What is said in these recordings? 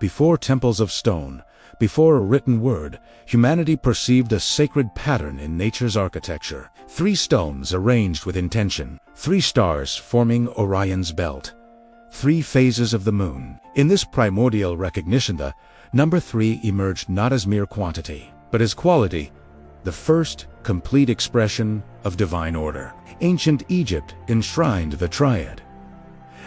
Before temples of stone, before a written word, humanity perceived a sacred pattern in nature's architecture. 3 stones arranged with intention, 3 stars forming Orion's belt, 3 phases of the moon. In this primordial recognition, the number 3 emerged not as mere quantity, but as quality, the first complete expression of divine order. Ancient Egypt enshrined the triad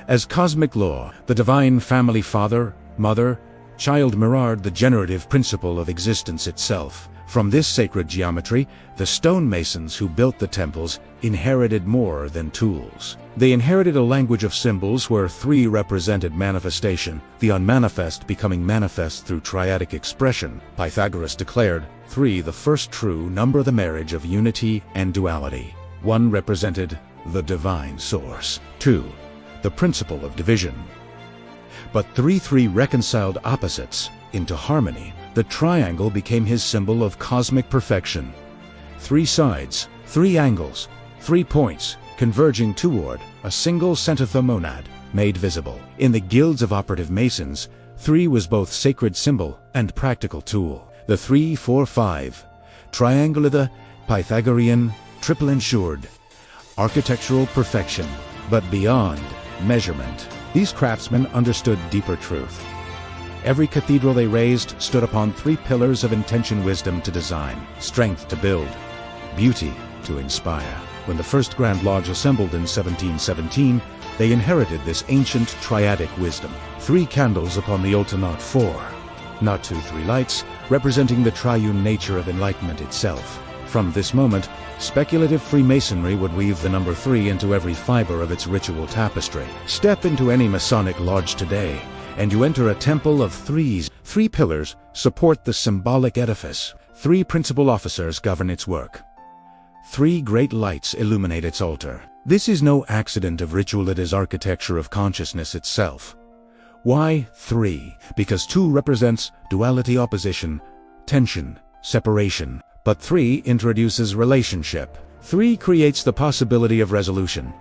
as cosmic law, the divine family, father, mother, child mirrored the generative principle of existence itself. From this sacred geometry, the stonemasons who built the temples inherited more than tools. They inherited a language of symbols where 3 represented manifestation, the unmanifest becoming manifest through triadic expression. Pythagoras declared 3 the first true number, the marriage of unity and duality. 1 represented the divine source. 2, the principle of division. But 3 reconciled opposites into harmony. The triangle became his symbol of cosmic perfection. 3 sides, 3 angles, 3 points, converging toward a single centithomonad made visible. In the guilds of operative masons, 3 was both sacred symbol and practical tool. The 3-4-5 triangle of the Pythagorean triple ensured architectural perfection, but beyond measurement. These craftsmen understood deeper truth. Every cathedral they raised stood upon 3 pillars of intention: wisdom to design, strength to build, beauty to inspire. When the first Grand Lodge assembled in 1717, they inherited this ancient triadic wisdom. 3 candles upon the altar, not 4, not 2-3 lights, representing the triune nature of enlightenment itself. From this moment, speculative Freemasonry would weave the number 3 into every fiber of its ritual tapestry. Step into any Masonic lodge today, and you enter a temple of 3s. 3 pillars support the symbolic edifice. 3 principal officers govern its work. 3 great lights illuminate its altar. This is no accident of ritual, it is architecture of consciousness itself. Why 3? Because 2 represents duality, opposition, tension, separation. But 3 introduces relationship. 3 creates the possibility of resolution.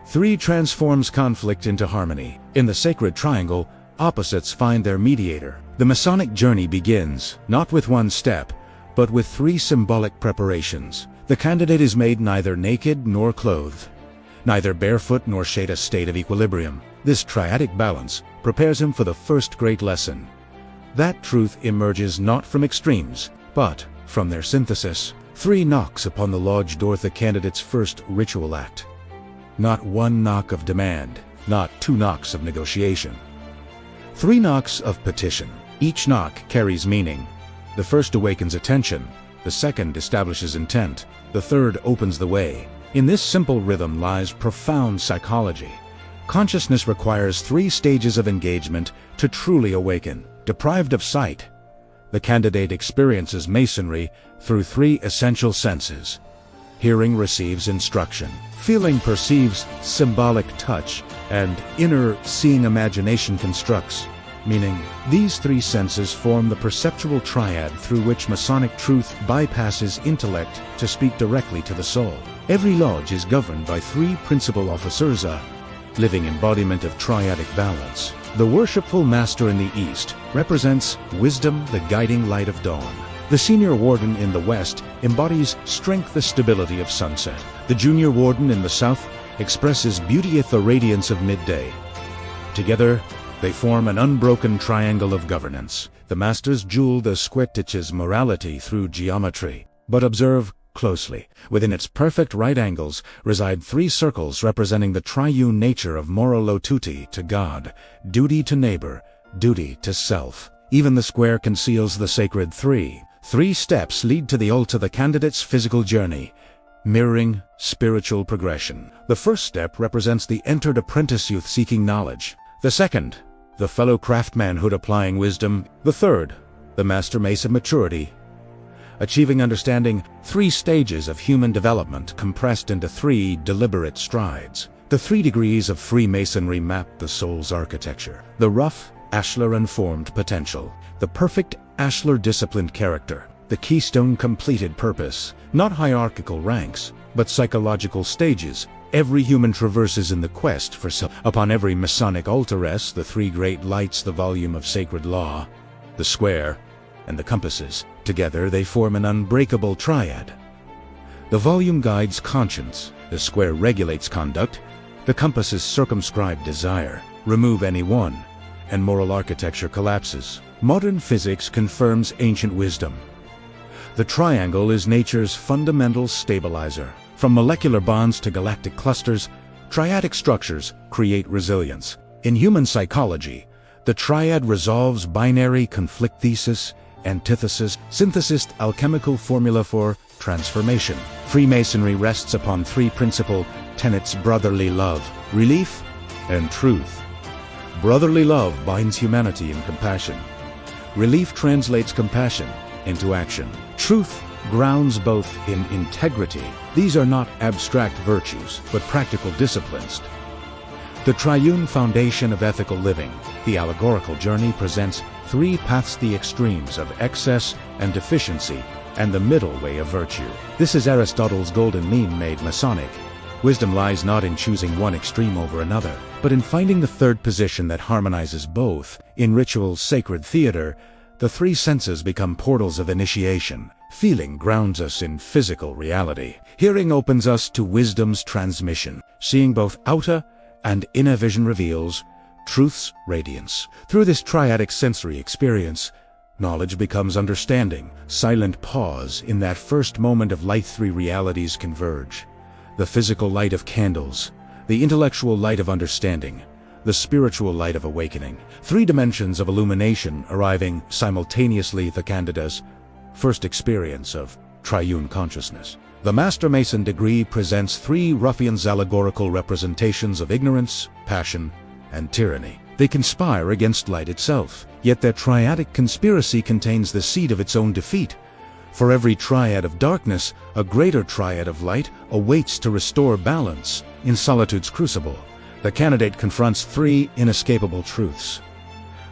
3 transforms conflict into harmony. In the sacred triangle, opposites find their mediator. The Masonic journey begins, not with 1 step, but with 3 symbolic preparations. The candidate is made neither naked nor clothed, neither barefoot nor shade a state of equilibrium. This triadic balance prepares him for the first great lesson. That truth emerges not from extremes, but from their synthesis. 3 knocks upon the lodge door, the candidate's first ritual act. Not 1 knock of demand, not 2 knocks of negotiation. 3 knocks of petition. Each knock carries meaning. The first awakens attention, the second establishes intent, the third opens the way. In this simple rhythm lies profound psychology. Consciousness requires 3 stages of engagement to truly awaken. Deprived of sight, the candidate experiences Masonry through 3 essential senses. Hearing receives instruction, feeling perceives symbolic touch, and inner seeing imagination constructs meaning. These 3 senses form the perceptual triad through which Masonic truth bypasses intellect to speak directly to the soul. Every lodge is governed by 3 principal officers, a living embodiment of triadic balance. The worshipful master in the east represents wisdom, the guiding light of dawn. The senior warden in the west embodies strength, the stability of sunset. The junior warden in the south expresses beauty, the radiance of midday. Together, they form an unbroken triangle of governance. The masters jewel the square teaches morality through geometry. But observe closely. Within its perfect right angles reside 3 circles representing the triune nature of moral loyalty to God, duty to neighbor, duty to self. Even the square conceals the sacred 3. 3 steps lead to the altar, the candidate's physical journey, mirroring spiritual progression. The first step represents the entered apprentice youth seeking knowledge. The second, the fellow craftsmanhood applying wisdom. The third, the master mason maturity, achieving understanding. 3 stages of human development compressed into 3 deliberate strides. The 3 degrees of Freemasonry map the soul's architecture. The rough, ashlar-informed potential. The perfect ashlar-disciplined character. The keystone completed purpose. Not hierarchical ranks, but psychological stages, every human traverses in the quest for self. Upon every Masonic altar rests the three great lights, the volume of sacred law, the square, and the compasses. Together they form an unbreakable triad. The volume guides conscience, the square regulates conduct, the compasses circumscribe desire. Remove any one, and moral architecture collapses. Modern physics confirms ancient wisdom. The triangle is nature's fundamental stabilizer. From molecular bonds to galactic clusters, triadic structures create resilience. In human psychology, the triad resolves binary conflict, thesis, antithesis, synthesis, alchemical formula for transformation. Freemasonry rests upon three principal tenets: brotherly love, relief, and truth. Brotherly love binds humanity in compassion. Relief translates compassion into action. Truth grounds both in integrity. These are not abstract virtues, but practical disciplines. The triune foundation of ethical living, the allegorical journey, presents three paths: the extremes of excess and deficiency, and the middle way of virtue. This is Aristotle's golden mean made Masonic. Wisdom lies not in choosing one extreme over another, but in finding the third position that harmonizes both. In ritual's sacred theater, the three senses become portals of initiation. Feeling grounds us in physical reality. Hearing opens us to wisdom's transmission. Seeing both outer and inner vision reveals truth's radiance. Through this triadic sensory experience, knowledge becomes understanding. Silent pause. In that first moment of light, three realities converge. The physical light of candles, the intellectual light of understanding, the spiritual light of awakening. Three dimensions of illumination arriving simultaneously. The candidate's first experience of triune consciousness. The Master Mason degree presents three ruffians' allegorical representations of ignorance, passion, and tyranny. They conspire against light itself, yet their triadic conspiracy contains the seed of its own defeat. For every triad of darkness, a greater triad of light awaits to restore balance. In solitude's crucible, the candidate confronts three inescapable truths.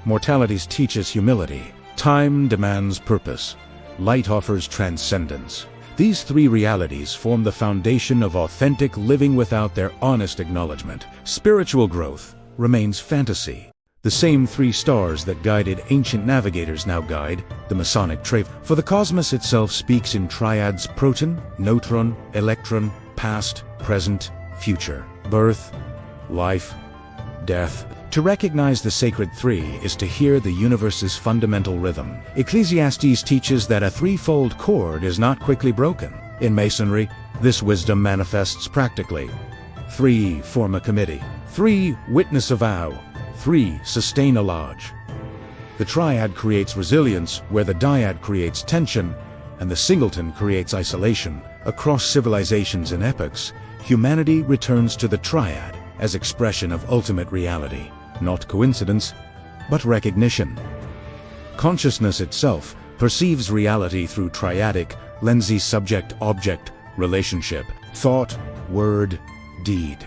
Mortality teaches humility. Time demands purpose. Light offers transcendence. These three realities form the foundation of authentic living. Without their honest acknowledgement, spiritual growth remains fantasy. The same three stars that guided ancient navigators now guide the Masonic trade. For the cosmos itself speaks in triads: proton, neutron, electron, past, present, future, birth, life, death. To recognize the sacred three is to hear the universe's fundamental rhythm. Ecclesiastes teaches that a threefold cord is not quickly broken. In Masonry, this wisdom manifests practically. 3 form a committee. 3 witness a vow. 3 sustain a lodge. The triad creates resilience where the dyad creates tension, and the singleton creates isolation. Across civilizations and epochs, humanity returns to the triad as expression of ultimate reality. Not coincidence, but recognition. Consciousness itself perceives reality through triadic lenses: subject-object relationship, thought, word, deed,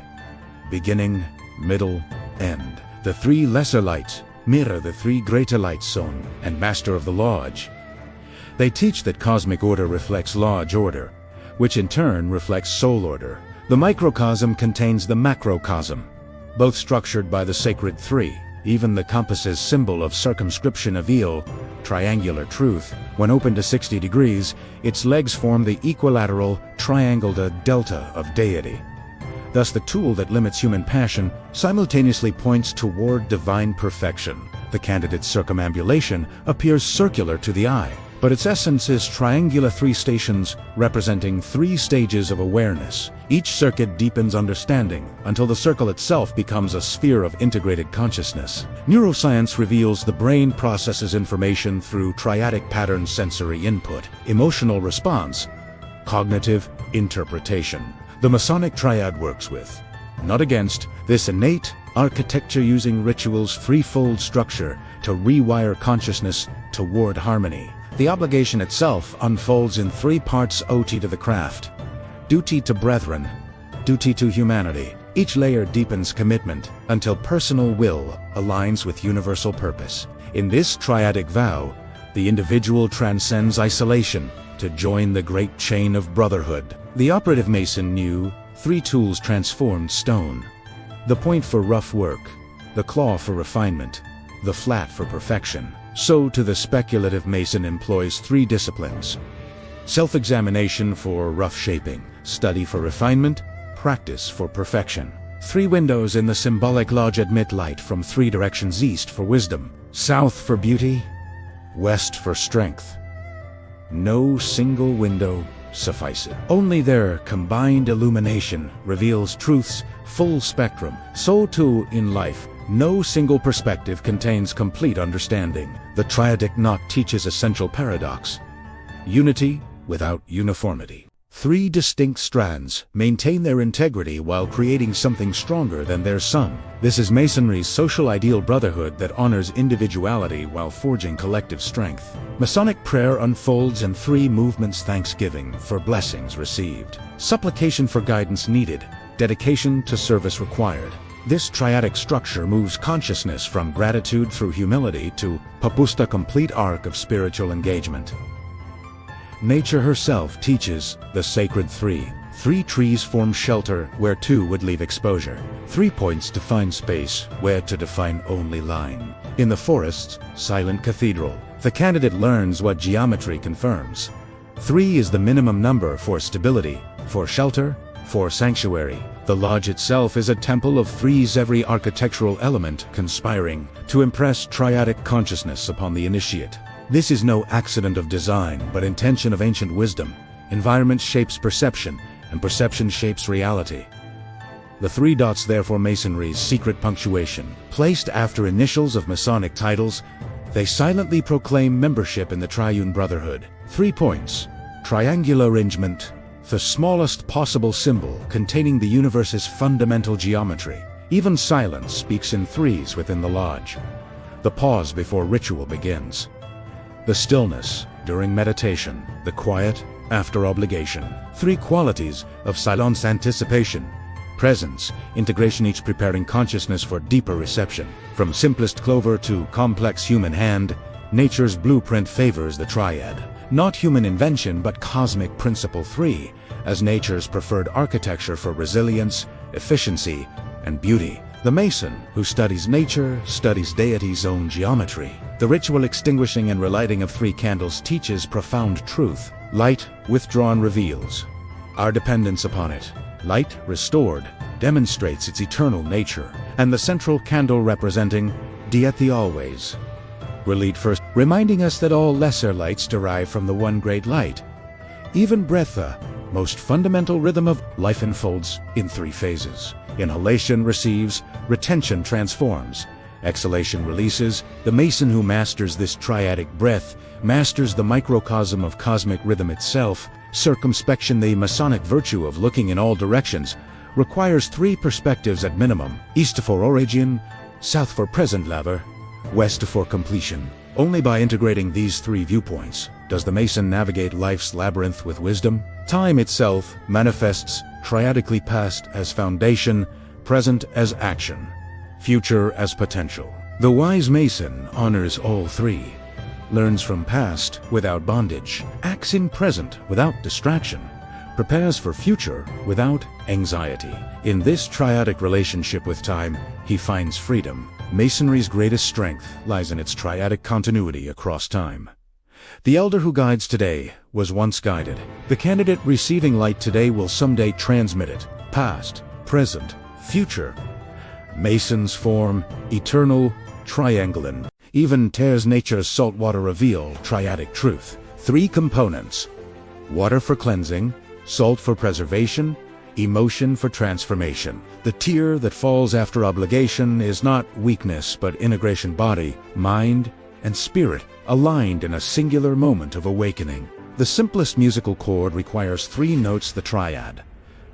beginning, middle, end. The 3 lesser lights mirror the 3 greater lights: Son and Master of the Lodge. They teach that cosmic order reflects Lodge order, which in turn reflects soul order. The microcosm contains the macrocosm, both structured by the sacred 3. Even the compass's symbol of circumscription reveal triangular truth. When open to 60 degrees, its legs form the equilateral triangle, the delta of deity. Thus the tool that limits human passion simultaneously points toward divine perfection. The candidate's circumambulation appears circular to the eye, but its essence is triangular: 3 stations representing 3 stages of awareness. Each circuit deepens understanding until the circle itself becomes a sphere of integrated consciousness. Neuroscience reveals the brain processes information through triadic pattern: sensory input, emotional response, cognitive interpretation. The Masonic triad works with, not against, this innate architecture, using ritual's threefold structure to rewire consciousness toward harmony. The obligation itself unfolds in 3 parts: OT to the craft, duty to brethren, duty to humanity. Each layer deepens commitment until personal will aligns with universal purpose. In this triadic vow, the individual transcends isolation to join the great chain of brotherhood. The operative Mason knew 3 tools transformed stone. The point for rough work, the claw for refinement, the flat for perfection. So to the speculative mason employs 3 disciplines. Self-examination for rough shaping, study for refinement, practice for perfection. 3 windows in the symbolic lodge admit light from 3 directions: east for wisdom, south for beauty, west for strength. No single window suffices. Only their combined illumination reveals truth's full spectrum. So too in life, no single perspective contains complete understanding. The triadic knot teaches a central paradox: unity without uniformity. 3 distinct strands maintain their integrity while creating something stronger than their sum. This is Masonry's social ideal brotherhood that honors individuality while forging collective strength. Masonic prayer unfolds in 3 movements: thanksgiving for blessings received, supplication for guidance needed, dedication to service required. This triadic structure moves consciousness from gratitude through humility to papusta, complete arc of spiritual engagement. Nature herself teaches the sacred 3. 3 trees form shelter where 2 would leave exposure. 3 points define space where to define only line. In the forests, silent cathedral, the candidate learns what geometry confirms. 3 is the minimum number for stability, for shelter, for sanctuary. The lodge itself is a temple of 3s, every architectural element conspiring to impress triadic consciousness upon the initiate. This is no accident of design, but intention of ancient wisdom. Environment shapes perception, and perception shapes reality. The 3 dots therefore Masonry's secret punctuation. Placed after initials of Masonic titles, they silently proclaim membership in the Triune Brotherhood. 3 points. Triangular arrangement, the smallest possible symbol containing the universe's fundamental geometry. Even silence speaks in 3s within the lodge. The pause before ritual begins. The stillness during meditation, the quiet after obligation. 3 qualities of silence: anticipation, presence, integration, each preparing consciousness for deeper reception. From simplest clover to complex human hand, nature's blueprint favors the triad. Not human invention, but cosmic principle. 3, as nature's preferred architecture for resilience, efficiency, and beauty. The Mason who studies nature studies deity's own geometry. The ritual extinguishing and relighting of 3 candles teaches profound truth. Light withdrawn reveals our dependence upon it. Light restored demonstrates its eternal nature. And the central candle representing deity always will lead first, reminding us that all lesser lights derive from the one great light. Even breath, the most fundamental rhythm of life, unfolds in 3 phases. Inhalation receives, retention transforms, exhalation releases. The Mason who masters this triadic breath masters the microcosm of cosmic rhythm itself. Circumspection, the Masonic virtue of looking in all directions, requires 3 perspectives at minimum: east for origin, south for present lever, west for completion. Only by integrating these 3 viewpoints does the Mason navigate life's labyrinth with wisdom. Time itself manifests triadically: past as foundation, present as action, future as potential. The wise Mason honors all 3, learns from past without bondage, acts in present without distraction, prepares for future without anxiety. In this triadic relationship with time, he finds freedom. Masonry's greatest strength lies in its triadic continuity across time. The elder who guides today was once guided. The candidate receiving light today will someday transmit it. Past, present, future. Masons form eternal triangulin. Even tears nature's saltwater reveal triadic truth. 3 components: water for cleansing, salt for preservation, emotion for transformation. The tear that falls after obligation is not weakness but integration. Body, mind, and spirit aligned in a singular moment of awakening. The simplest musical chord requires 3 notes, the triad.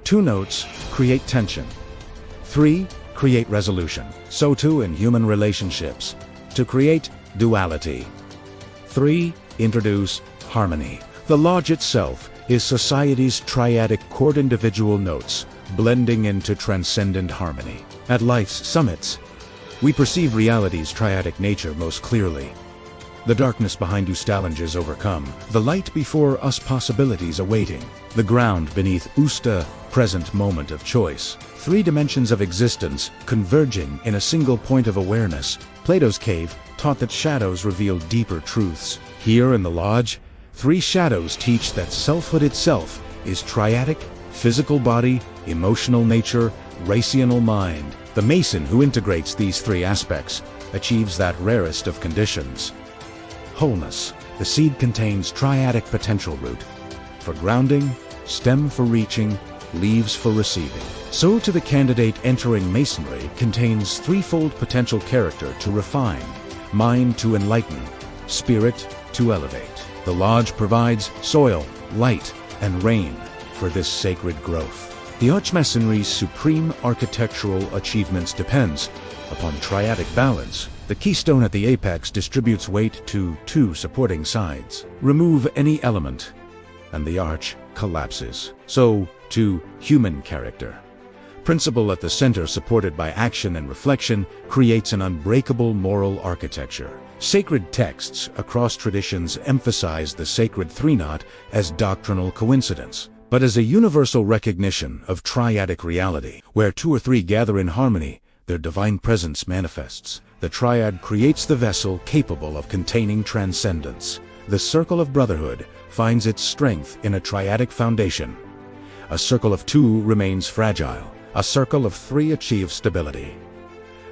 2 notes create tension. 3 create resolution. So too in human relationships. To create duality. 3 introduce harmony. The lodge itself is society's triadic chord, individual notes blending into transcendent harmony. At life's summits, we perceive reality's triadic nature most clearly. The darkness behind us challenges overcome, the light before us possibilities awaiting. The ground beneath Usta present moment of choice. Three dimensions of existence converging in a single point of awareness. Plato's cave taught that shadows reveal deeper truths. Here in the lodge, three shadows teach that selfhood itself is triadic, physical body, emotional nature, rational mind. The Mason who integrates these three aspects achieves that rarest of conditions: wholeness. The seed contains triadic potential root for grounding, stem for reaching, leaves for receiving. So to the candidate entering Masonry contains threefold potential: character to refine, mind to enlighten, spirit to elevate. The lodge provides soil, light, and rain for this sacred growth. The Masonry's supreme architectural achievements depends upon triadic balance. The keystone at the apex distributes weight to two supporting sides. Remove any element, and the arch collapses. So, to human character. Principle at the center, supported by action and reflection, creates an unbreakable moral architecture. Sacred texts across traditions emphasize the sacred three-knot as doctrinal coincidence, but as a universal recognition of triadic reality. Where two or three gather in harmony, their divine presence manifests. The triad creates the vessel capable of containing transcendence. The circle of brotherhood finds its strength in a triadic foundation. A circle of two remains fragile. A circle of three achieves stability.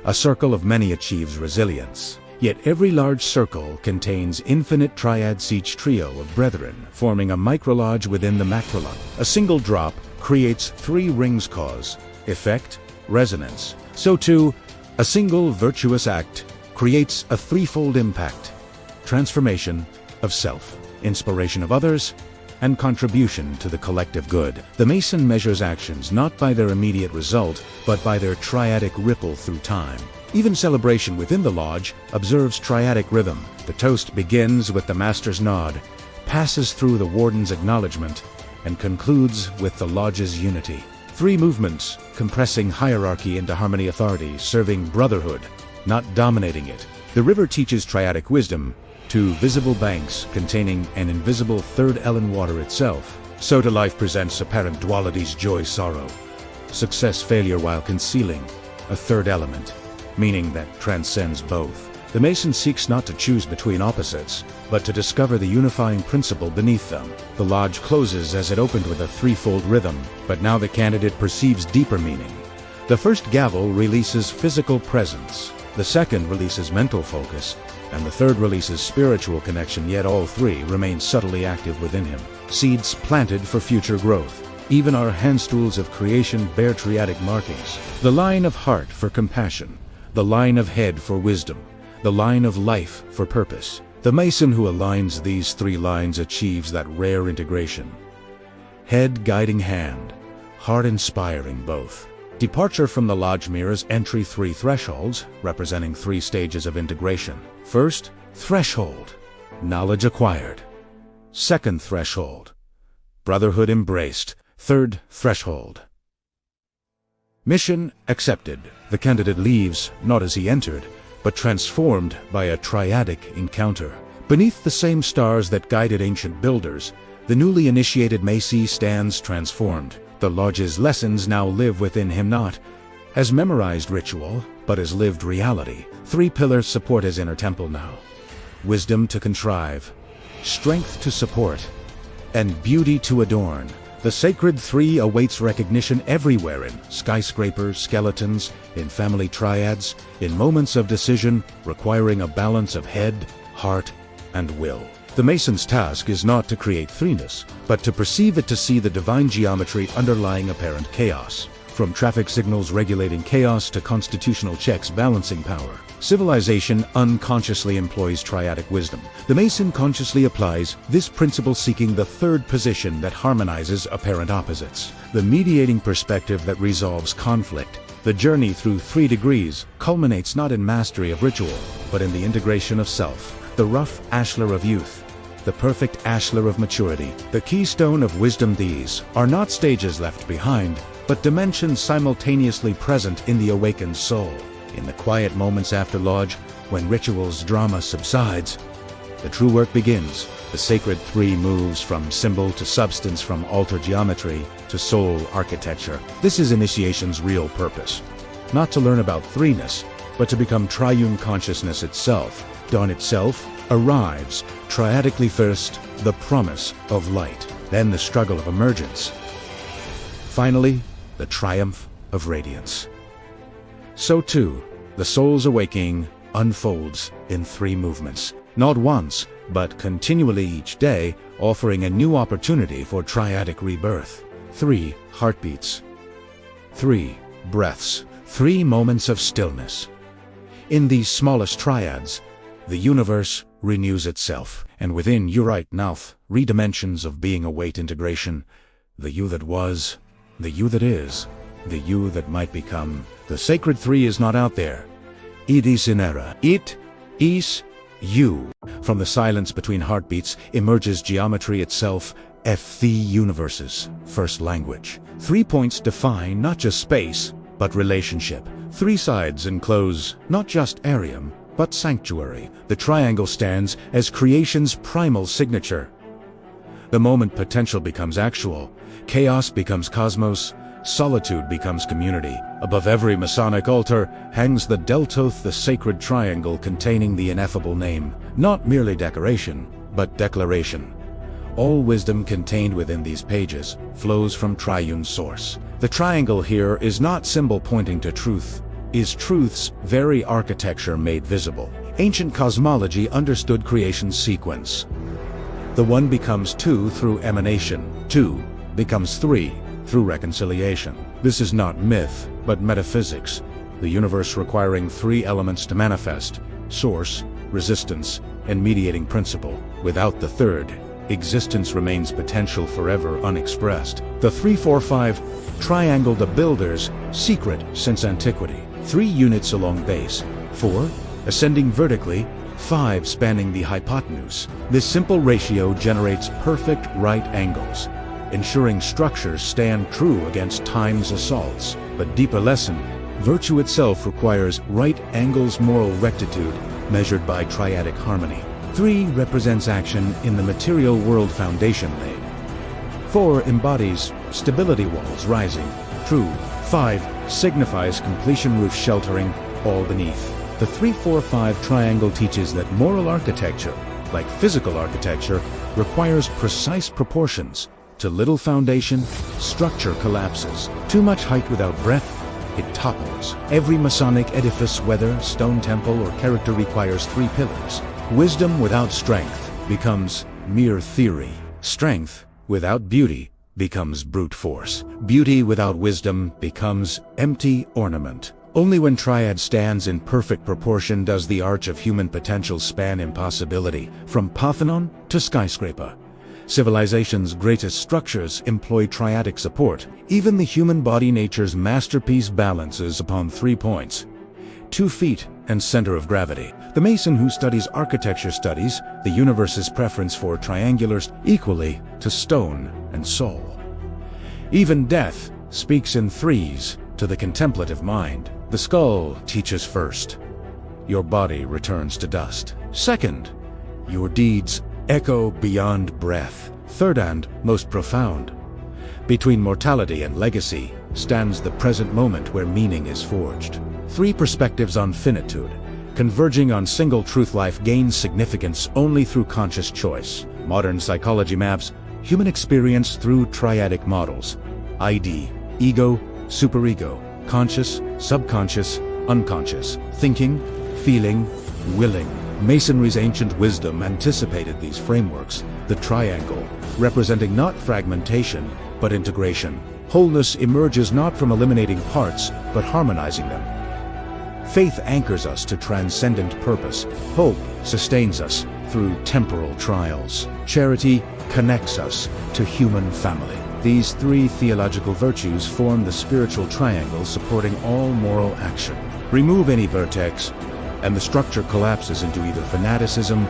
A circle of many achieves resilience. Yet every large circle contains infinite triads, each trio of brethren, forming a microlodge within the macrolodge. A single drop creates three rings: cause, effect, resonance. So too, a single virtuous act creates a threefold impact: transformation of self, inspiration of others, and contribution to the collective good. The Mason measures actions not by their immediate result, but by their triadic ripple through time. Even celebration within the lodge observes triadic rhythm. The toast begins with the master's nod, passes through the warden's acknowledgement, and concludes with the lodge's unity. Three movements, compressing hierarchy into harmony, authority, serving brotherhood, not dominating it. The river teaches triadic wisdom to visible banks containing an invisible third element, water itself. So to life presents apparent dualities: joy, sorrow, success, failure, while concealing a third element, meaning that transcends both. The Mason seeks not to choose between opposites, but to discover the unifying principle beneath them. The lodge closes as it opened with a threefold rhythm, but now the candidate perceives deeper meaning. The first gavel releases physical presence, the second releases mental focus, and the third releases spiritual connection, yet all three remain subtly active within him. Seeds planted for future growth. Even our handstools of creation bear triadic markings. The line of heart for compassion, the line of head for wisdom, the line of life for purpose. The Mason who aligns these three lines achieves that rare integration. Head guiding hand, heart inspiring both. Departure from the lodge mirrors entry: three thresholds, representing three stages of integration. First, threshold, knowledge acquired. Second threshold, brotherhood embraced. Third threshold, mission accepted. The candidate leaves, not as he entered, but transformed by a triadic encounter. Beneath the same stars that guided ancient builders, the newly initiated Mason stands transformed. The lodge's lessons now live within him, not as memorized ritual, but as lived reality. Three pillars support his inner temple now: wisdom to contrive, strength to support, and beauty to adorn. The sacred three awaits recognition everywhere: in skyscrapers, skeletons, in family triads, in moments of decision requiring a balance of head, heart, and will. The Mason's task is not to create threeness, but to perceive it, to see the divine geometry underlying apparent chaos. From traffic signals regulating chaos to constitutional checks balancing power, civilization unconsciously employs triadic wisdom. The Mason consciously applies this principle, seeking the third position that harmonizes apparent opposites, the mediating perspective that resolves conflict. The journey through 3 degrees culminates not in mastery of ritual, but in the integration of self. The rough ashlar of youth, the perfect ashlar of maturity, the keystone of wisdom. These are not stages left behind, but dimensions simultaneously present in the awakened soul. In the quiet moments after lodge, when ritual's drama subsides, the true work begins. The sacred three moves from symbol to substance, from altar geometry to soul architecture. This is initiation's real purpose. Not to learn about threeness, but to become triune consciousness itself. Dawn itself arrives, triadically first, the promise of light, then the struggle of emergence. Finally, the triumph of radiance. So too, the soul's awakening unfolds in three movements, not once, but continually each day, offering a new opportunity for triadic rebirth. 3 heartbeats, 3 breaths, 3 moments of stillness. In these smallest triads, the universe renews itself, and within Urite Nouth, redimensions of being await integration, the you that was, the you that is, the you that might become. The sacred three is not out there. It is in era. It is you. From the silence between heartbeats emerges geometry itself, the universe's first language. 3 points define not just space, but relationship. 3 sides enclose not just areum, but sanctuary. The triangle stands as creation's primal signature. The moment potential becomes actual, chaos becomes cosmos, solitude becomes community. Above every Masonic altar hangs the Deltoth, the sacred triangle containing the ineffable name. Not merely decoration, but declaration. All wisdom contained within these pages flows from triune source. The triangle here is not symbol pointing to truth, is truth's very architecture made visible. Ancient cosmology understood creation's sequence. The one becomes 2 through emanation, 2 becomes 3 through reconciliation. This is not myth, but metaphysics, the universe requiring 3 elements to manifest: source, resistance, and mediating principle. Without the third, existence remains potential forever unexpressed. The 3-4-5 triangle, the builder's secret since antiquity. 3 units along base, 4 ascending vertically, 5 spanning the hypotenuse. This simple ratio generates perfect right angles, ensuring structures stand true against time's assaults. But deeper lesson, virtue itself requires right angles, moral rectitude, measured by triadic harmony. 3 represents action in the material world foundation laid. 4 embodies stability, walls rising, true. 5 signifies completion, roof sheltering, all beneath. The 3-4-5 triangle teaches that moral architecture, like physical architecture, requires precise proportions. Too little foundation, structure collapses. Too much height without breadth, it topples. Every Masonic edifice, whether stone temple or character, requires 3 pillars. Wisdom without strength becomes mere theory. Strength without beauty becomes brute force. Beauty without wisdom becomes empty ornament. Only when triad stands in perfect proportion does the arch of human potential span impossibility, from Parthenon to skyscraper. Civilization's greatest structures employ triadic support. Even the human body, nature's masterpiece, balances upon 3 points: 2 feet and center of gravity. The Mason who studies architecture studies the universe's preference for triangulars equally to stone and soul. Even death speaks in 3s to the contemplative mind. The skull teaches first, your body returns to dust. Second, your deeds echo beyond breath. Third, and most profound, between mortality and legacy stands the present moment where meaning is forged. 3 perspectives on finitude, converging on single truth. Life gains significance only through conscious choice. Modern psychology maps human experience through triadic models: ID, ego, superego, conscious, subconscious, unconscious, thinking, feeling, willing. Masonry's ancient wisdom anticipated these frameworks. The triangle, representing not fragmentation, but integration. Wholeness emerges not from eliminating parts, but harmonizing them. Faith anchors us to transcendent purpose. Hope sustains us through temporal trials. Charity connects us to human family. These 3 theological virtues form the spiritual triangle supporting all moral action. Remove any vertex, and the structure collapses into either fanaticism,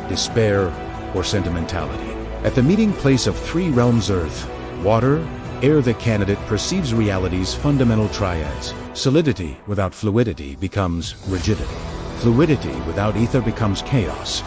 despair, or sentimentality. At the meeting place of 3 realms, earth, water, air, the candidate perceives reality's fundamental triads. Solidity without fluidity becomes rigidity. Fluidity without ether becomes chaos.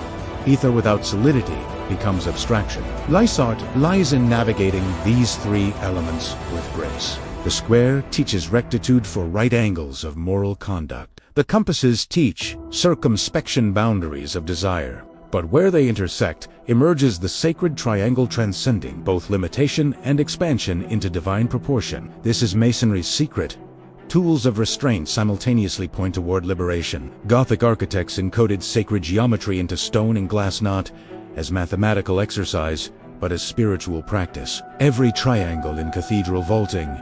Ether without solidity becomes abstraction. Life's art lies in navigating these three elements with grace. The square teaches rectitude for right angles of moral conduct. The compasses teach circumspection boundaries of desire. But where they intersect emerges the sacred triangle transcending both limitation and expansion into divine proportion. This is Masonry's secret. Tools of restraint simultaneously point toward liberation. Gothic architects encoded sacred geometry into stone and glass not as mathematical exercise, but as spiritual practice. Every triangle in cathedral vaulting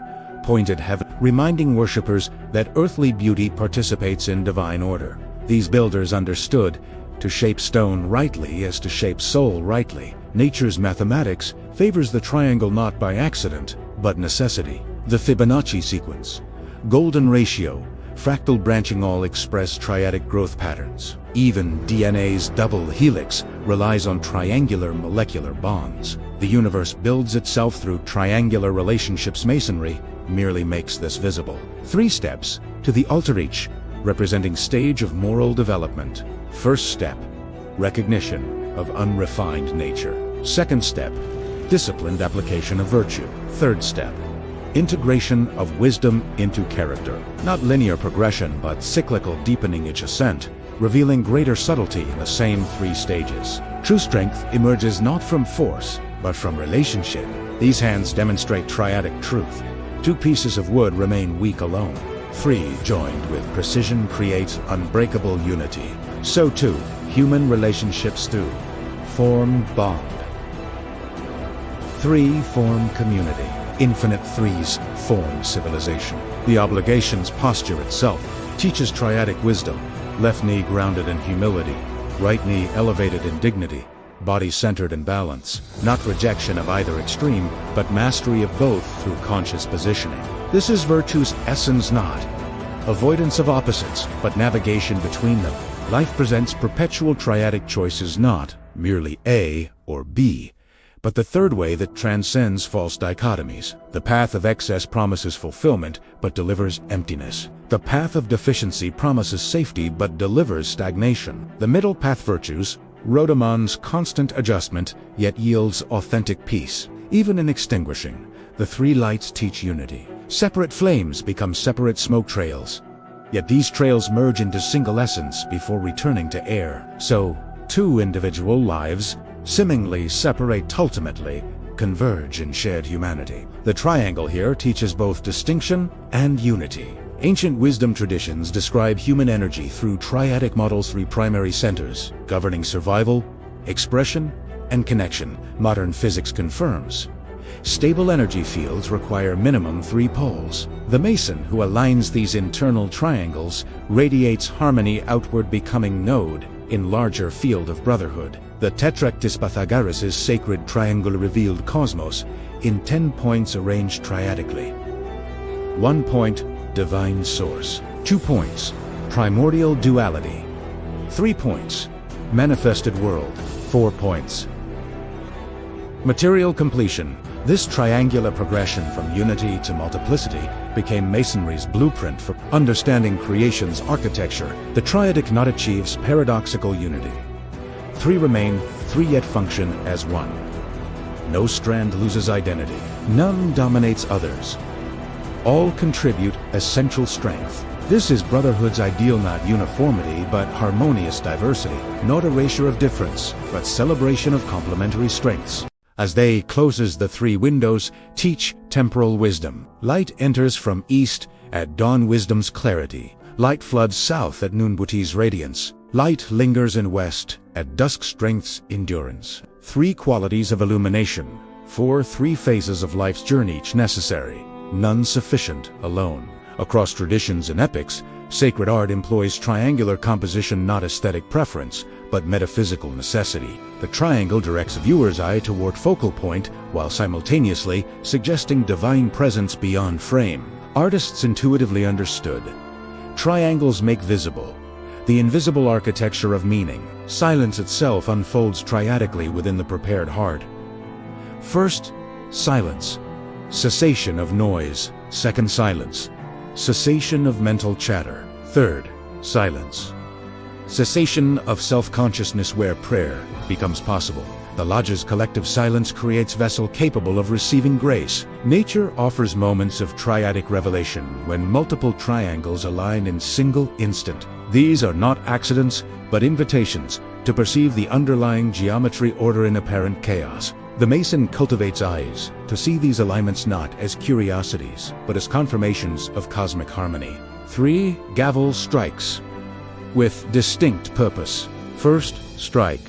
pointed heaven, reminding worshippers that earthly beauty participates in divine order. These builders understood to shape stone rightly as to shape soul rightly. Nature's mathematics favors the triangle not by accident, but necessity. The Fibonacci sequence, golden ratio, fractal branching all express triadic growth patterns. Even DNA's double helix relies on triangular molecular bonds. The universe builds itself through triangular relationships. Masonry merely makes this visible. 3 steps to the altar, each representing stage of moral development. First step, recognition of unrefined nature. Second step, disciplined application of virtue. Third step, integration of wisdom into character. Not linear progression, but cyclical deepening each ascent, revealing greater subtlety in the same 3 stages. True strength emerges not from force, but from relationship. These hands demonstrate triadic truth. 2 pieces of wood remain weak alone. 3 joined with precision create unbreakable unity. So too, human relationships do. Form bond. 3 form community. Infinite 3s form civilization. The obligations posture itself teaches triadic wisdom. Left knee grounded in humility, right knee elevated in dignity, body centered in balance. Not rejection of either extreme, but mastery of both through conscious positioning. This is virtue's essence, not avoidance of opposites, but navigation between them. Life presents perpetual triadic choices, not merely A or B, but the third way that transcends false dichotomies. The path of excess promises fulfillment, but delivers emptiness. The path of deficiency promises safety, but delivers stagnation. The middle path, virtues, Rodomann's constant adjustment, yet yields authentic peace. Even in extinguishing, the 3 lights teach unity. Separate flames become separate smoke trails, yet these trails merge into single essence before returning to air. So, 2 individual lives, seemingly separate, ultimately converge in shared humanity. The triangle here teaches both distinction and unity. Ancient wisdom traditions describe human energy through triadic models, 3 primary centers, governing survival, expression, and connection. Modern physics confirms stable energy fields require minimum 3 poles. The Mason who aligns these internal triangles radiates harmony outward, becoming node in larger field of brotherhood. The Tetractys Pythagoras' sacred triangle revealed cosmos in 10 points arranged triadically. 1 point, divine source. 2 points, primordial duality. 3 points, manifested world. 4 points, material completion. This triangular progression from unity to multiplicity became Masonry's blueprint for understanding creation's architecture. The triadic knot achieves paradoxical unity. 3 remain, 3 yet function as one. No strand loses identity. None dominates others. All contribute essential strength. This is brotherhood's ideal, not uniformity, but harmonious diversity. Not erasure of difference, but celebration of complementary strengths. As they closes the 3 windows, teach temporal wisdom. Light enters from east at dawn, wisdom's clarity. Light floods south at noon, beauty's radiance. Light lingers in west at dusk, strength's endurance. 3 qualities of illumination. 3 phases of life's journey, each necessary, none sufficient alone. Across traditions and epics, sacred art employs triangular composition, not aesthetic preference, but metaphysical necessity. The triangle directs a viewer's eye toward focal point, while simultaneously suggesting divine presence beyond frame. Artists intuitively understood. Triangles make visible the invisible architecture of meaning. Silence itself unfolds triadically within the prepared heart. First, silence. Cessation of noise. Second, silence. Cessation of mental chatter. Third, silence. Cessation of self-consciousness where prayer becomes possible. The lodge's collective silence creates vessel capable of receiving grace. Nature offers moments of triadic revelation when multiple triangles align in single instant. These are not accidents, but invitations to perceive the underlying geometry order in apparent chaos. The Mason cultivates eyes to see these alignments not as curiosities, but as confirmations of cosmic harmony. 3 gavel strikes with distinct purpose. First strike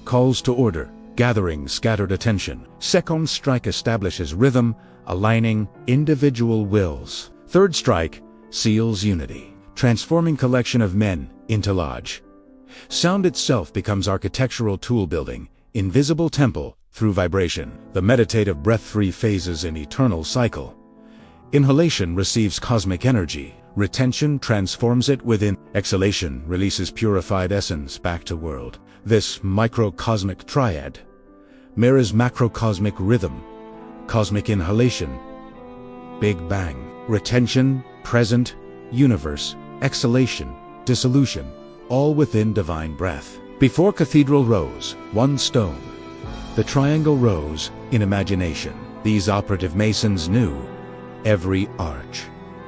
calls to order, gathering scattered attention. Second strike establishes rhythm, aligning individual wills. Third strike seals unity, transforming collection of men into lodge. Sound itself becomes architectural tool building, invisible temple through vibration. The meditative breath-free phases in eternal cycle. Inhalation receives cosmic energy. Retention transforms it within. Exhalation releases purified essence back to world. This microcosmic triad mirrors macrocosmic rhythm. Cosmic inhalation, Big Bang. Retention, present, universe. Exhalation, dissolution, all within divine breath. Before cathedral rose, one stone. The triangle rose in imagination. These operative masons knew every arch,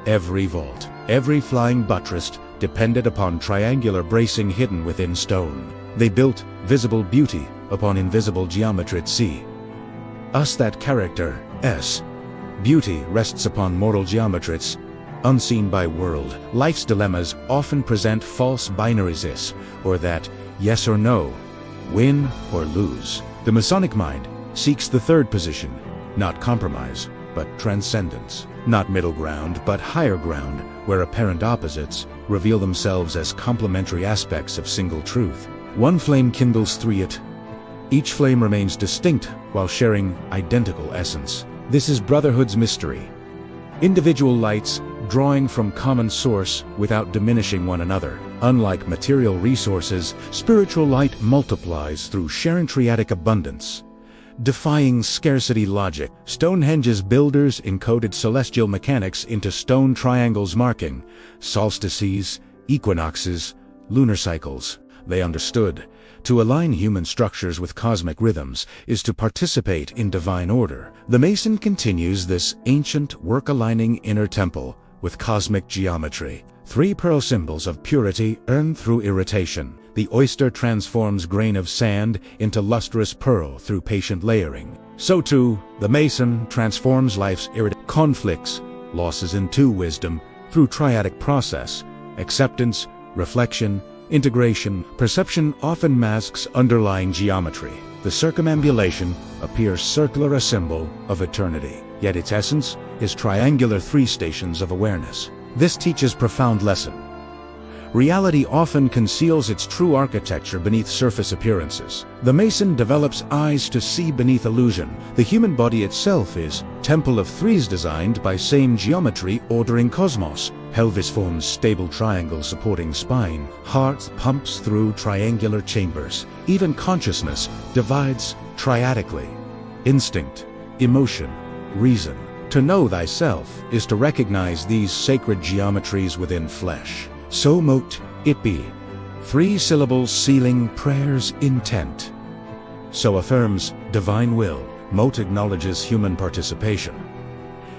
every vault, every flying buttress depended upon triangular bracing hidden within stone. They built visible beauty upon invisible geometry. See us that character, S. Beauty rests upon mortal geometries, unseen by world. Life's dilemmas often present false binaries, this or that, yes or no, win or lose. The Masonic mind seeks the third position, not compromise, but transcendence. Not middle ground, but higher ground, where apparent opposites reveal themselves as complementary aspects of single truth. One flame kindles 3 it. Each flame remains distinct while sharing identical essence. This is brotherhood's mystery. Individual lights drawing from common source without diminishing one another. Unlike material resources, spiritual light multiplies through sharing triadic abundance. Defying scarcity logic, Stonehenge's builders encoded celestial mechanics into stone triangles marking solstices, equinoxes, lunar cycles. They understood to align human structures with cosmic rhythms is to participate in divine order. The Mason continues this ancient work-aligning inner temple with cosmic geometry. 3 pearl symbols of purity earned through irritation. The oyster transforms grain of sand into lustrous pearl through patient layering. So too, the Mason transforms life's conflicts, losses into wisdom through triadic process. Acceptance, reflection, integration. Perception often masks underlying geometry. The circumambulation appears circular, a symbol of eternity, yet its essence is triangular 3 stations of awareness. This teaches profound lesson. Reality often conceals its true architecture beneath surface appearances. The Mason develops eyes to see beneath illusion. The human body itself is temple of 3s designed by same geometry ordering cosmos. Pelvis forms stable triangle supporting spine. Heart pumps through triangular chambers. Even consciousness divides triadically. Instinct, emotion, reason. To know thyself is to recognize these sacred geometries within flesh. So mote it be. 3 syllables sealing prayer's intent. So affirms divine will. Mote acknowledges human participation.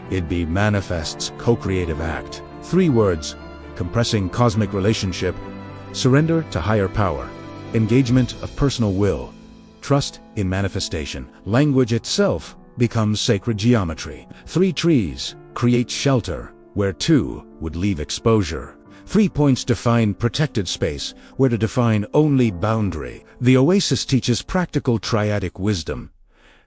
It be manifests co-creative act. 3 words compressing cosmic relationship. Surrender to higher power. Engagement of personal will. Trust in manifestation. Language itself becomes sacred geometry. 3 trees create shelter where 2 would leave exposure. 3 points define protected space, where to define only boundary. The oasis teaches practical triadic wisdom.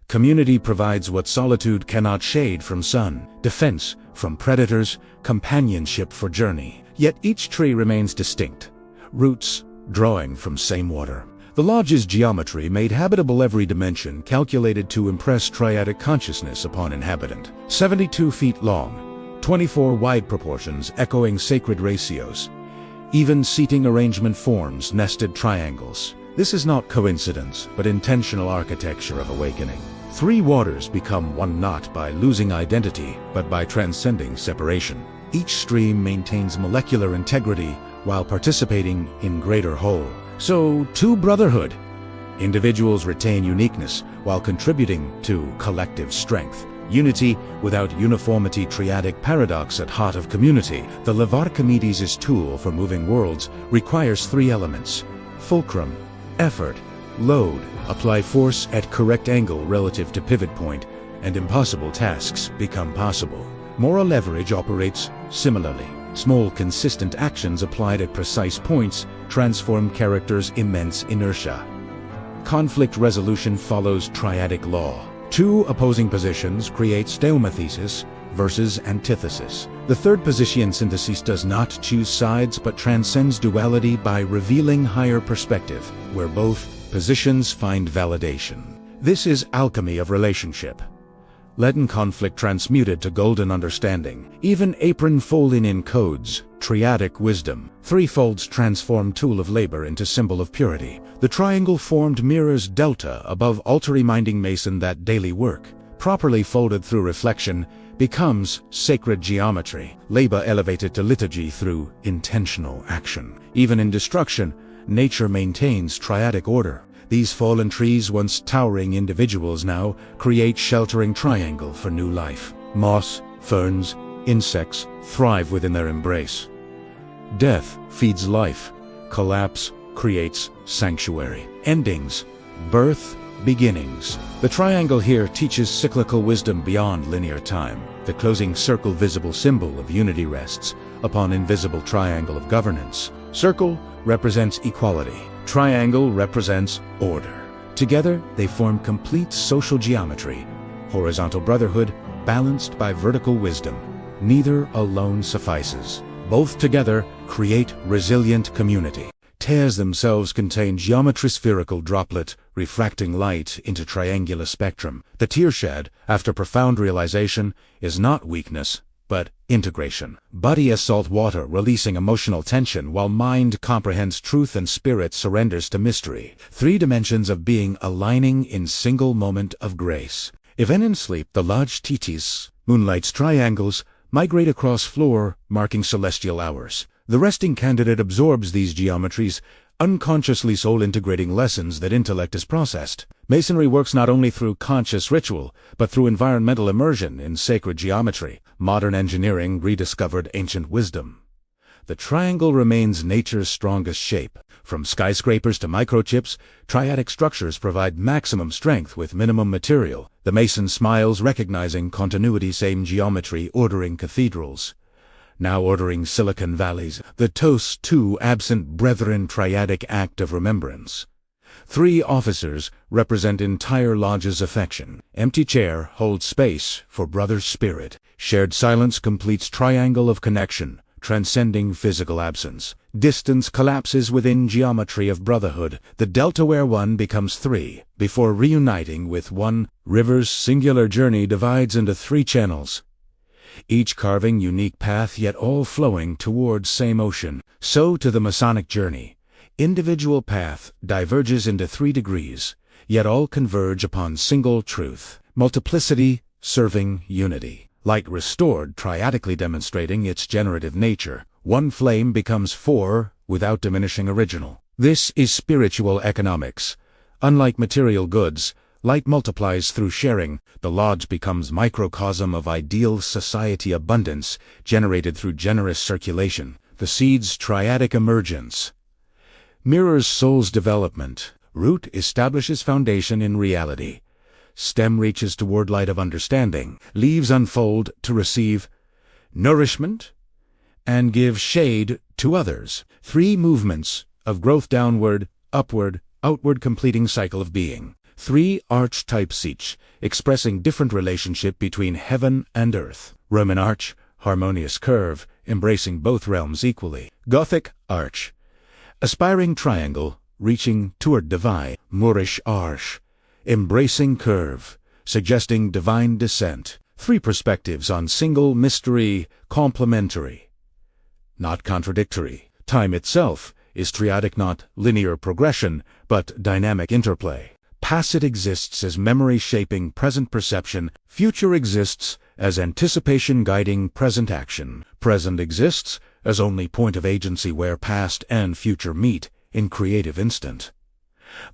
Community provides what solitude cannot shade from sun, defense from predators, companionship for journey. Yet each tree remains distinct, roots drawing from same water. The lodge's geometry made habitable every dimension, calculated to impress triadic consciousness upon inhabitant. 72 feet long, 24 wide proportions echoing sacred ratios. Even seating arrangement forms nested triangles. This is not coincidence, but intentional architecture of awakening. 3 waters become one not by losing identity, but by transcending separation. Each stream maintains molecular integrity, while participating in greater whole. So, to brotherhood. Individuals retain uniqueness while contributing to collective strength. Unity without uniformity. Triadic paradox at heart of community. The Leviathan tool for moving worlds requires three elements: fulcrum, effort, load. Apply force at correct angle relative to pivot point, and impossible tasks become possible. Moral leverage operates similarly. Small consistent actions applied at precise points transform characters' immense inertia. Conflict resolution follows triadic law. Two opposing positions create stelmathesis versus antithesis. The third position synthesis does not choose sides but transcends duality by revealing higher perspective, where both positions find validation. This is alchemy of relationship. Leaden conflict transmuted to golden understanding. Even apron folding in codes. Triadic wisdom. Three folds transform tool of labor into symbol of purity. The triangle formed mirrors delta above altar, reminding Mason that daily work, properly folded through reflection, becomes sacred geometry. Labor elevated to liturgy through intentional action. Even in destruction, nature maintains triadic order. These fallen trees, once towering individuals, now create sheltering triangle for new life. Moss, ferns, insects thrive within their embrace. Death feeds life. Collapse creates sanctuary. Endings, birth, beginnings. The triangle here teaches cyclical wisdom beyond linear time. The closing circle, visible symbol of unity, rests upon invisible triangle of governance. Circle represents equality. Triangle represents order. Together, they form complete social geometry. Horizontal brotherhood, balanced by vertical wisdom. Neither alone suffices. Both together create resilient community. Tears themselves contain geometry, spherical droplet, refracting light into triangular spectrum. The tear shed, after profound realization, is not weakness, but integration. Body as salt water, releasing emotional tension, while mind comprehends truth and spirit surrenders to mystery. Three dimensions of being aligning in single moment of grace. Even in sleep, the large titis, moonlight's triangles, migrate across floor, marking celestial hours. The resting candidate absorbs these geometries, unconsciously soul-integrating lessons that intellect has processed. Masonry works not only through conscious ritual, but through environmental immersion in sacred geometry. Modern engineering rediscovered ancient wisdom. The triangle remains nature's strongest shape. From skyscrapers to microchips, triadic structures provide maximum strength with minimum material. The Mason smiles, recognizing continuity, same geometry ordering cathedrals. Now ordering Silicon Valleys. The toast to absent brethren, triadic act of remembrance. Three officers represent entire lodge's affection. Empty chair holds space for brother's spirit. Shared silence completes triangle of connection, transcending physical absence. Distance collapses within geometry of brotherhood. The delta where one becomes three, before reuniting with one. River's singular journey divides into three channels, each carving unique path, yet all flowing towards same ocean. So to the Masonic journey. Individual path diverges into 3 degrees, yet all converge upon single truth. Multiplicity serving unity. Light restored, triadically demonstrating its generative nature. One flame becomes 4 without diminishing original. This is spiritual economics. Unlike material goods, light multiplies through sharing. The lodge becomes microcosm of ideal society abundance, generated through generous circulation. The seed's triadic emergence mirrors soul's development. Root establishes foundation in reality. Stem reaches toward light of understanding. Leaves unfold to receive nourishment and give shade to others. 3 movements of growth: downward, upward, outward, completing cycle of being. 3 archetypes each, expressing different relationship between heaven and earth. Roman arch, harmonious curve, embracing both realms equally. Gothic arch, aspiring triangle, reaching toward divine. Moorish arch, embracing curve, suggesting divine descent. 3 perspectives on single mystery, complementary, not contradictory. Time itself is triadic, not linear progression, but dynamic interplay. Past exists as memory shaping present perception. Future exists as anticipation guiding present action. Present exists as only point of agency where past and future meet in creative instant.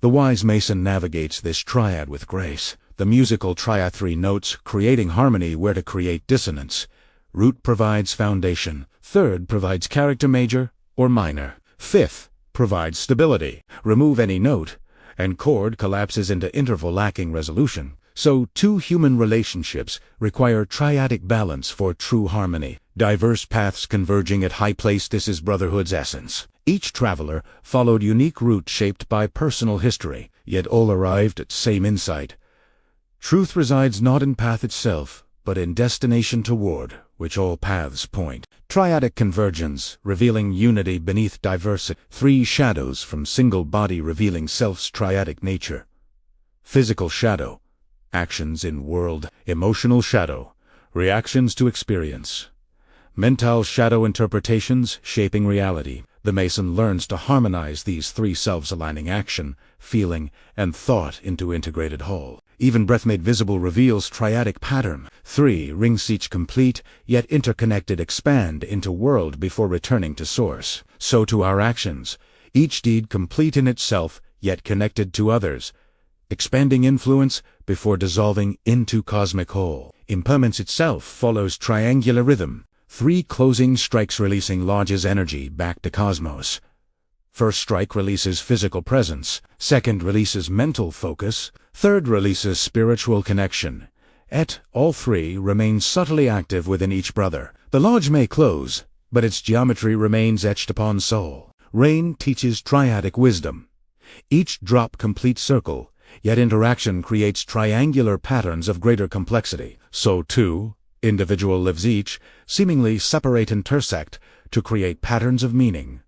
The wise Mason navigates this triad with grace. The musical triad, 3 notes, creating harmony where to create dissonance. Root provides foundation. Third provides character major or minor. Fifth provides stability. Remove any note, and chord collapses into interval lacking resolution. So, 2 human relationships require triadic balance for true harmony. Diverse paths converging at high place, this is brotherhood's essence. Each traveler followed unique route shaped by personal history, yet all arrived at same insight. Truth resides not in path itself, but in destination toward which all paths point. Triadic convergence, revealing unity beneath diversity. 3 shadows from single body revealing self's triadic nature. Physical shadow, actions in world. Emotional shadow, reactions to experience. Mental shadow, interpretations shaping reality. The Mason learns to harmonize these 3 selves, aligning action, feeling, and thought into integrated whole. Even breath made visible reveals triadic pattern. 3 rings, each complete, yet interconnected, expand into world before returning to source. So to our actions, each deed complete in itself, yet connected to others, expanding influence before dissolving into cosmic whole. Impermanence itself follows triangular rhythm. 3 closing strikes releasing lodge's energy back to cosmos. First strike releases physical presence. Second releases mental focus. Third releases spiritual connection. Yet all 3 remain subtly active within each brother. The lodge may close, but its geometry remains etched upon soul. Rain teaches triadic wisdom. Each drop completes circle, yet interaction creates triangular patterns of greater complexity. So too, individual lives each, seemingly separate, intersect to create patterns of meaning,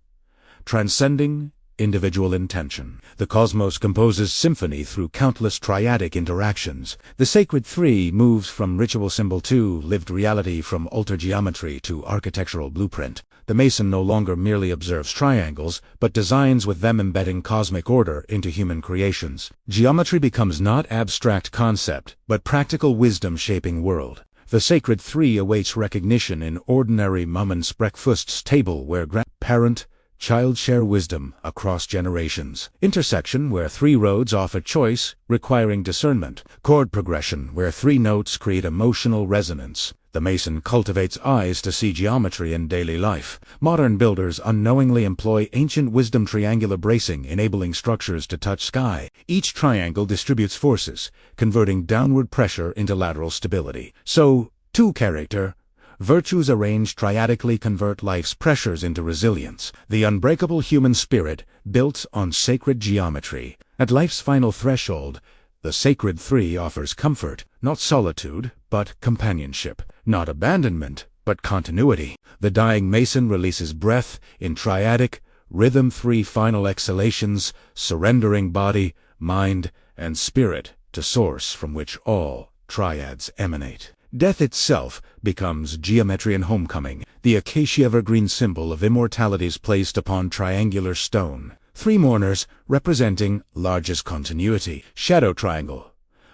transcending individual intention. The cosmos composes symphony through countless triadic interactions. The sacred 3 moves from ritual symbol to lived reality, from altar geometry to architectural blueprint. The Mason no longer merely observes triangles, but designs with them, embedding cosmic order into human creations. Geometry becomes not abstract concept, but practical wisdom shaping world. The sacred 3 awaits recognition in ordinary Mummen's breakfast's table, where grandparent, child share wisdom across generations. Intersection, where 3 roads offer choice, requiring discernment. Chord progression, where 3 notes create emotional resonance. The Mason cultivates eyes to see geometry in daily life. Modern builders unknowingly employ ancient wisdom, triangular bracing, enabling structures to touch sky. Each triangle distributes forces, converting downward pressure into lateral stability. So, to character, virtues arranged triadically convert life's pressures into resilience. The unbreakable human spirit, built on sacred geometry. At life's final threshold, the sacred 3 offers comfort, not solitude, but companionship. Not abandonment, but continuity. The dying Mason releases breath in triadic rhythm, 3 final exhalations, surrendering body, mind, and spirit to source from which all triads emanate. Death itself becomes geometry and homecoming. The acacia evergreen symbol of immortality is placed upon triangular stone. 3 mourners representing largest continuity. Shadow triangle,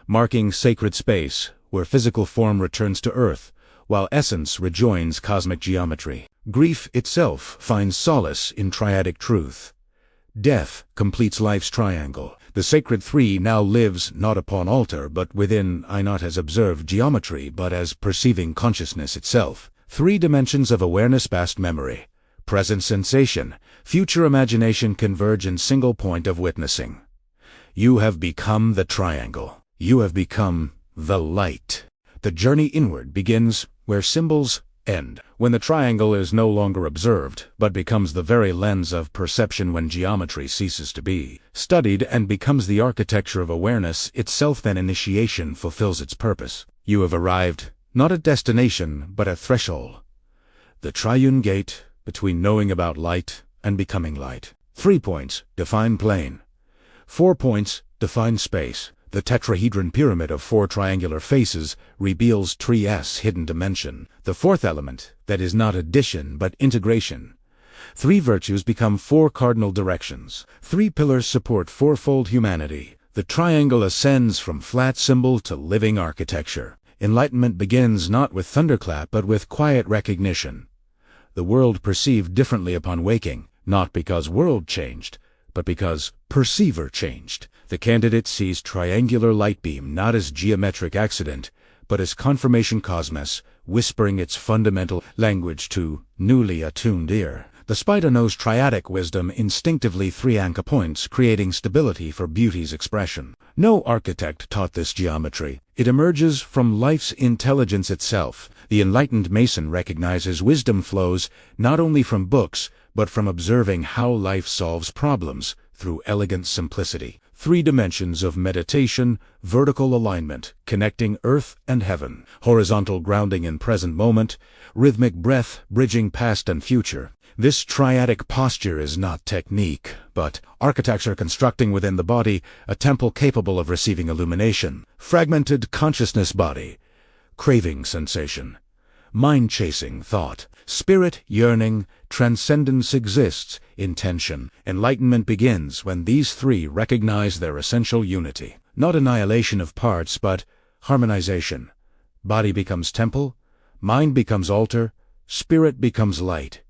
marking sacred space, where physical form returns to earth, while essence rejoins cosmic geometry. Grief itself finds solace in triadic truth. Death completes life's triangle. The sacred 3 now lives not upon altar, but within, not as observed geometry, but as perceiving consciousness itself. 3 dimensions of awareness: past memory, present sensation, future imagination converge in single point of witnessing. You have become the triangle. You have become the light. The journey inward begins where symbols end, when the triangle is no longer observed, but becomes the very lens of perception, when geometry ceases to be studied and becomes the architecture of awareness itself, then initiation fulfills its purpose. You have arrived, not at destination, but at threshold. The triune gate between knowing about light and becoming light. 3 points define plane. 4 points define space. The tetrahedron pyramid of 4 triangular faces reveals Tri's hidden dimension. The 4th element, that is not addition but integration. 3 virtues become 4 cardinal directions. 3 pillars support fourfold humanity. The triangle ascends from flat symbol to living architecture. Enlightenment begins not with thunderclap but with quiet recognition. the world perceived differently upon waking, not because world changed, but because perceiver changed. The candidate sees triangular light beam not as geometric accident, but as confirmation cosmos, whispering its fundamental language to newly attuned ear. The spider knows triadic wisdom instinctively 3 anchor points, creating stability for beauty's expression. No architect taught this geometry. It emerges from life's intelligence itself. The enlightened Mason recognizes wisdom flows not only from books, but from observing how life solves problems through elegant simplicity. 3 dimensions of meditation: vertical alignment, connecting earth and heaven; horizontal grounding in present moment; rhythmic breath, bridging past and future. This triadic posture is not technique, but architecture constructing within the body a temple capable of receiving illumination. Fragmented consciousness body, craving sensation, mind-chasing thought, spirit yearning, transcendence exists, intention. Enlightenment begins when these 3 recognize their essential unity. Not annihilation of parts, but harmonization. Body becomes temple, mind becomes altar, spirit becomes light.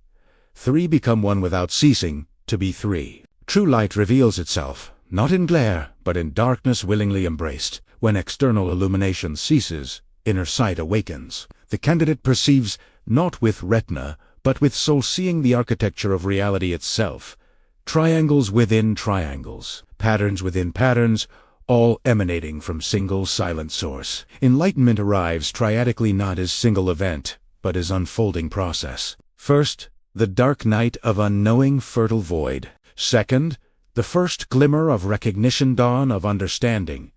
3 become one without ceasing to be 3. True light reveals itself, not in glare, but in darkness willingly embraced. When external illumination ceases, inner sight awakens. The candidate perceives not with retina, but with soul, seeing the architecture of reality itself. Triangles within triangles, patterns within patterns, all emanating from single silent source. Enlightenment arrives triadically not as single event, but as unfolding process. First, the dark night of unknowing fertile void. Second, the first glimmer of recognition, dawn of understanding.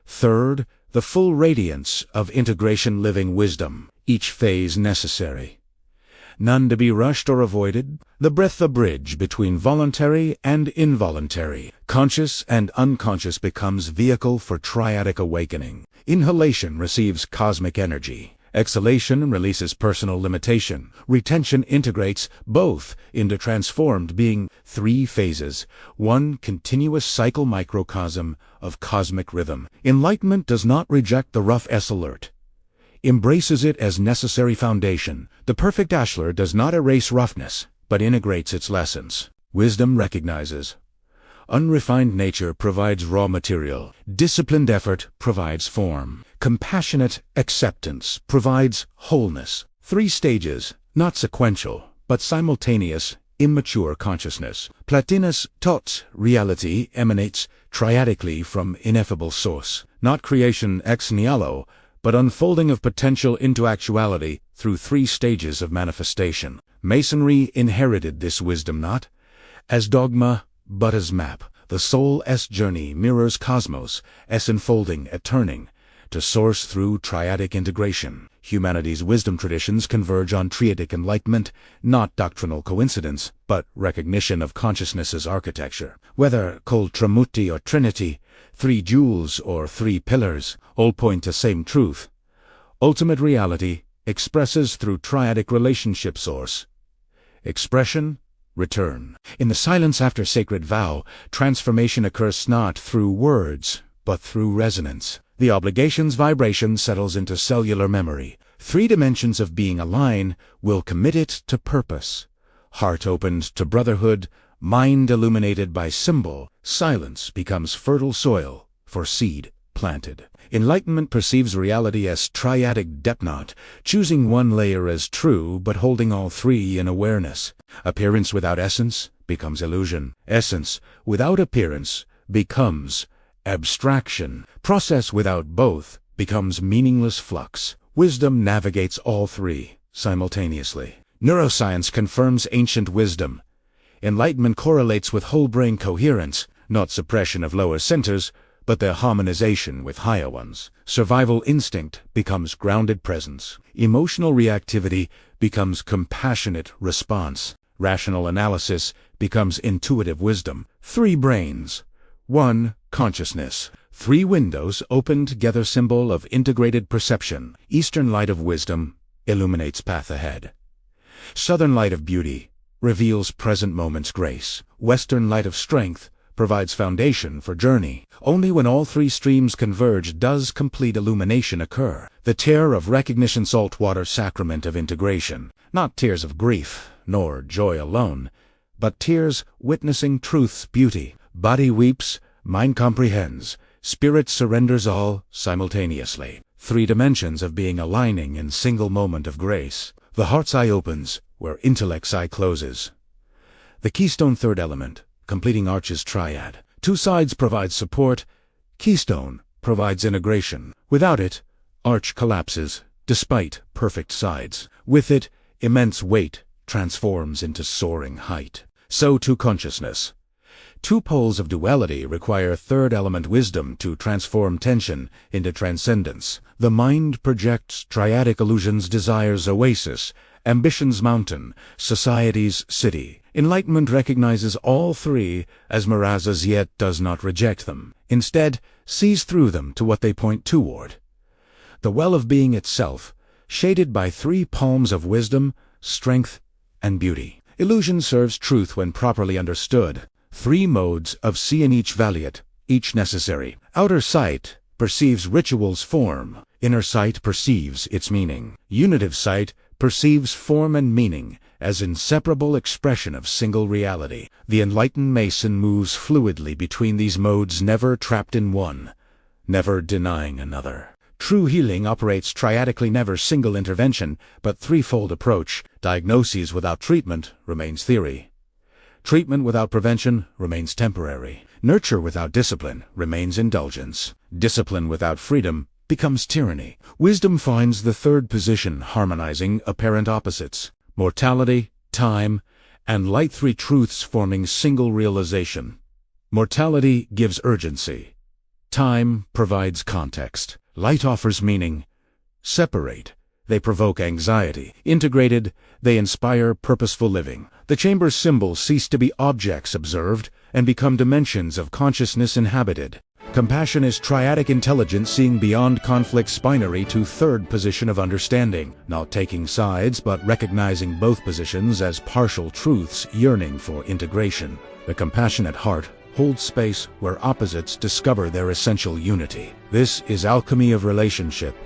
Third, the full radiance of integration, living wisdom. Each phase necessary, none to be rushed or avoided. The breath, the bridge between voluntary and involuntary. Conscious and unconscious becomes vehicle for triadic awakening. Inhalation receives cosmic energy. Exhalation releases personal limitation. Retention integrates both into transformed being. 3 phases, one continuous cycle microcosm of cosmic rhythm. Enlightenment does not reject the rough alert, embraces it as necessary foundation. The perfect ashlar does not erase roughness, but integrates its lessons. Wisdom recognizes unrefined nature provides raw material. Disciplined effort provides form. Compassionate acceptance provides wholeness. 3 stages, not sequential, but simultaneous, immature consciousness. Plotinus taught reality emanates triadically from ineffable source. Not creation ex nihilo, but unfolding of potential into actuality through 3 stages of manifestation. Masonry inherited this wisdom not as dogma, but as map. The soul's journey mirrors cosmos, s unfolding, turning to source through triadic integration. Humanity's wisdom traditions converge on triadic enlightenment, not doctrinal coincidence, but recognition of consciousness as architecture. Whether called Trimurti or Trinity, 3 jewels or 3 pillars, all point to same truth. Ultimate reality expresses through triadic relationship source. Expression, return. In the silence after sacred vow, transformation occurs not through words, but through resonance. The obligation's vibration settles into cellular memory. 3 dimensions of being align will commit it to purpose. Heart opened to brotherhood, mind illuminated by symbol, silence becomes fertile soil for seed planted. Enlightenment perceives reality as triadic depth, choosing one layer as true but holding all 3 in awareness. Appearance without essence becomes illusion. Essence without appearance becomes abstraction. Process without both becomes meaningless flux. Wisdom navigates all 3 simultaneously. Neuroscience confirms ancient wisdom. Enlightenment correlates with whole brain coherence, not suppression of lower centers, but their harmonization with higher ones. Survival instinct becomes grounded presence. Emotional reactivity becomes compassionate response. Rational analysis becomes intuitive wisdom. 3 brains, 1 consciousness. 3 windows open together, symbol of integrated perception. Eastern light of wisdom illuminates path ahead. Southern light of beauty reveals present moment's grace. Western light of strength provides foundation for journey. Only when all 3 streams converge does complete illumination occur. The tear of recognition, saltwater sacrament of integration. Not tears of grief, nor joy alone, but tears witnessing truth's beauty. Body weeps, mind comprehends, spirit surrenders all simultaneously. 3 dimensions of being aligning in single moment of grace. The heart's eye opens, where intellect's eye closes. The keystone third element, completing arch's triad. 2 sides provide support, keystone provides integration. Without it, arch collapses, despite perfect sides. With it, immense weight transforms into soaring height. So too consciousness. 2 poles of duality require third element wisdom to transform tension into transcendence. The mind projects triadic illusions, desires oasis, ambitions mountain, society's city. Enlightenment recognizes all 3 as mirazes, yet does not reject them. Instead, sees through them to what they point toward. The well of being itself, shaded by 3 palms of wisdom, strength, and beauty. Illusion serves truth when properly understood. 3 modes of seeing, each valiant, each necessary. Outer sight perceives ritual's form. Inner sight perceives its meaning. Unitive sight perceives form and meaning as inseparable expression of single reality. The enlightened Mason moves fluidly between these modes, never trapped in one, never denying another. True healing operates triadically, never single intervention, but threefold approach. Diagnosis without treatment remains theory. Treatment without prevention remains temporary. Nurture without discipline remains indulgence. Discipline without freedom becomes tyranny. Wisdom finds the third position, harmonizing apparent opposites. Mortality, time, and light, 3 truths forming single realization. Mortality gives urgency. Time provides context. Light offers meaning. Separate, they provoke anxiety. Integrated, they inspire purposeful living. The chamber's symbols cease to be objects observed and become dimensions of consciousness inhabited. Compassion is triadic intelligence, seeing beyond conflict's binary to third position of understanding, not taking sides but recognizing both positions as partial truths, yearning for integration. The compassionate heart holds space where opposites discover their essential unity. This is alchemy of relationship.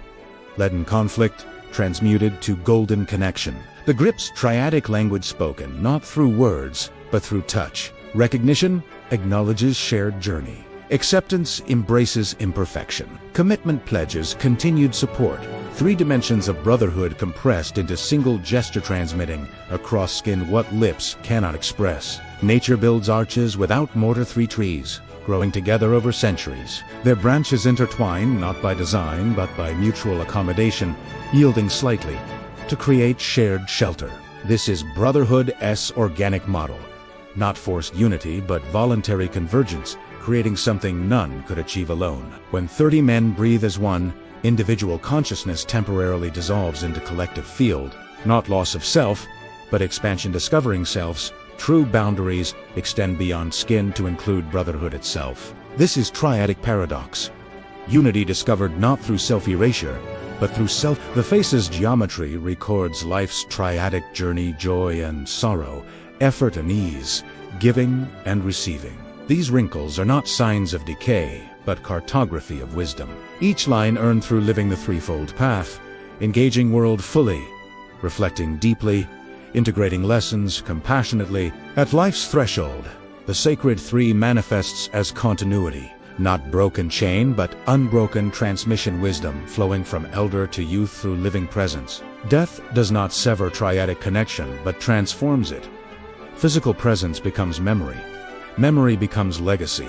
Leaden conflict transmuted to golden connection. The grip's triadic language spoken, not through words, but through touch. Recognition acknowledges shared journey. Acceptance embraces imperfection. Commitment pledges continued support. 3 dimensions of brotherhood compressed into single gesture, transmitting across skin what lips cannot express. Nature builds arches without mortar, 3 trees, growing together over centuries. Their branches intertwine not by design but by mutual accommodation, yielding slightly to create shared shelter. This is brotherhood's organic model. Not forced unity but voluntary convergence, creating something none could achieve alone. When 30 men breathe as one, individual consciousness temporarily dissolves into collective field. Not loss of self, but expansion, discovering selves. True boundaries extend beyond skin to include brotherhood itself. This is triadic paradox. Unity discovered not through self-erasure, but through self. The face's geometry records life's triadic journey, joy and sorrow, effort and ease, giving and receiving. These wrinkles are not signs of decay, but cartography of wisdom. Each line earned through living the threefold path, engaging world fully, reflecting deeply, integrating lessons compassionately. At life's threshold, the sacred 3 manifests as continuity. Not broken chain, but unbroken transmission, wisdom flowing from elder to youth through living presence. Death does not sever triadic connection, but transforms it. Physical presence becomes memory. Memory becomes legacy.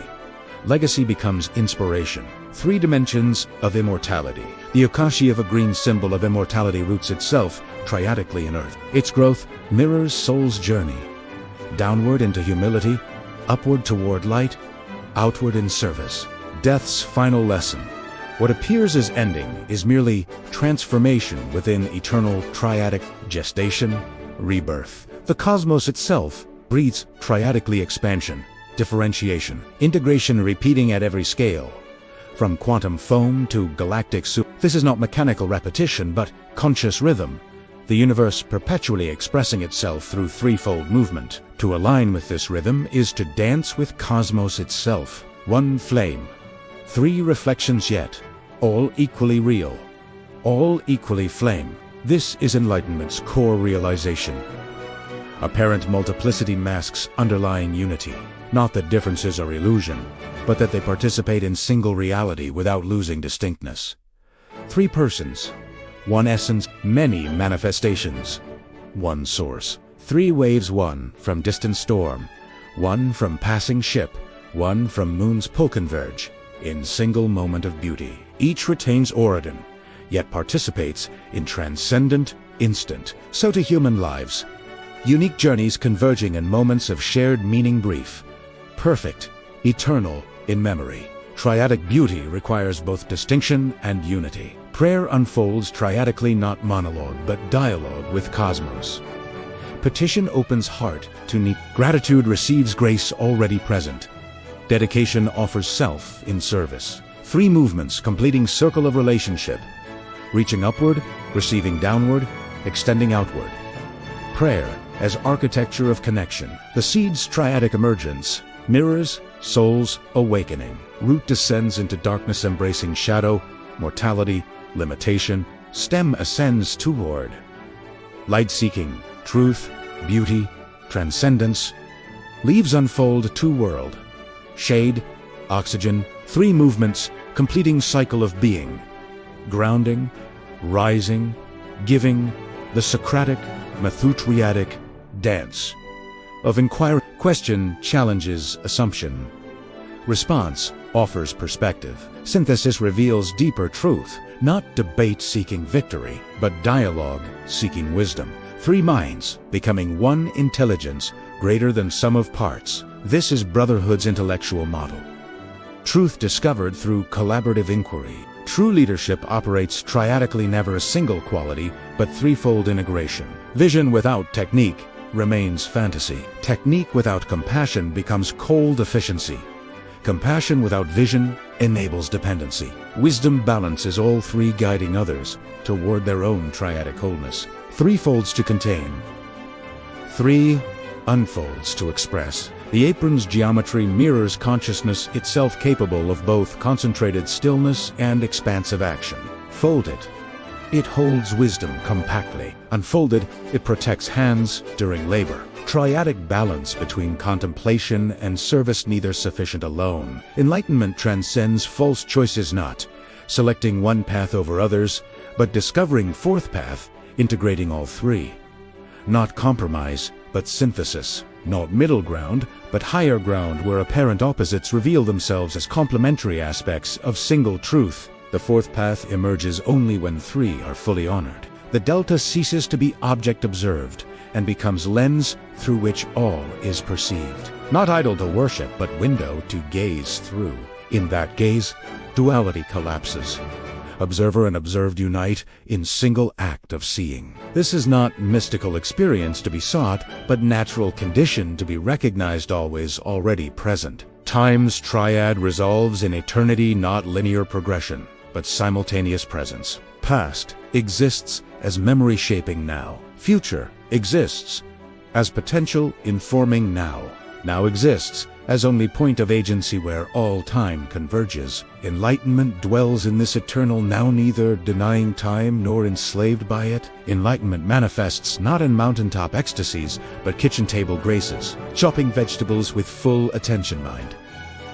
Legacy becomes inspiration. 3 dimensions of immortality. The Akashi of a green symbol of immortality roots itself triadically in earth. Its growth mirrors soul's journey. Downward into humility, upward toward light, outward in service. Death's final lesson. What appears as ending is merely transformation within eternal triadic gestation, rebirth. The cosmos itself breathes triadically expansion, differentiation, integration, repeating at every scale. From quantum foam to galactic soup. This is not mechanical repetition, but conscious rhythm. The universe perpetually expressing itself through threefold movement. To align with this rhythm is to dance with cosmos itself. 1 flame, 3 reflections yet, all equally real, all equally flame. This is Enlightenment's core realization. Apparent multiplicity masks underlying unity. Not that differences are illusion, but that they participate in single reality without losing distinctness. 3 persons, 1 essence, many manifestations, 1 source. 3 waves, 1 from distant storm, 1 from passing ship, 1 from moon's pull converge, in single moment of beauty. Each retains origin, yet participates in transcendent instant. So to human lives, unique journeys converging in moments of shared meaning brief, perfect, eternal in memory. Triadic beauty requires both distinction and unity. Prayer unfolds triadically, not monologue, but dialogue with cosmos. Petition opens heart to need. Gratitude receives grace already present. Dedication offers self in service. 3 movements completing circle of relationship. Reaching upward, receiving downward, extending outward. Prayer as architecture of connection. The seed's triadic emergence mirrors soul's awakening. Root descends into darkness embracing shadow, mortality, limitation. Stem ascends toward light seeking, truth, beauty, transcendence. Leaves unfold to world. Shade, oxygen, 3 movements, completing cycle of being. Grounding, rising, giving, the Socratic, Methutriadic dance. Of inquiry, question challenges assumption. Response offers perspective. Synthesis reveals deeper truth, not debate seeking victory, but dialogue seeking wisdom. 3 minds becoming 1 intelligence greater than sum of parts. This is Brotherhood's intellectual model. Truth discovered through collaborative inquiry. True leadership operates triadically, never a single quality, but threefold integration. Vision without technique remains fantasy. Technique without compassion becomes cold efficiency. Compassion without vision enables dependency. Wisdom balances all 3, guiding others toward their own triadic wholeness. 3 folds to contain, 3 unfolds to express. The apron's geometry mirrors consciousness itself, capable of both concentrated stillness and expansive action. Folded, it holds wisdom compactly. Unfolded, it protects hands during labor. Triadic balance between contemplation and service, neither sufficient alone. Enlightenment transcends false choices, not selecting one path over others, but discovering 4th path, integrating all 3. Not compromise, but synthesis. Not middle ground, but higher ground, where apparent opposites reveal themselves as complementary aspects of single truth. The 4th path emerges only when 3 are fully honored. The delta ceases to be object observed and becomes lens through which all is perceived. Not idol to worship, but window to gaze through. In that gaze, duality collapses. Observer and observed unite in single act of seeing. This is not mystical experience to be sought, but natural condition to be recognized, always already present. Time's triad resolves in eternity, not linear progression, but simultaneous presence. Past exists as memory shaping now. Future exists as potential informing now. Now exists as only point of agency where all time converges. Enlightenment dwells in this eternal now, neither denying time nor enslaved by it. Enlightenment manifests not in mountaintop ecstasies, but kitchen table graces, chopping vegetables with full attention mind,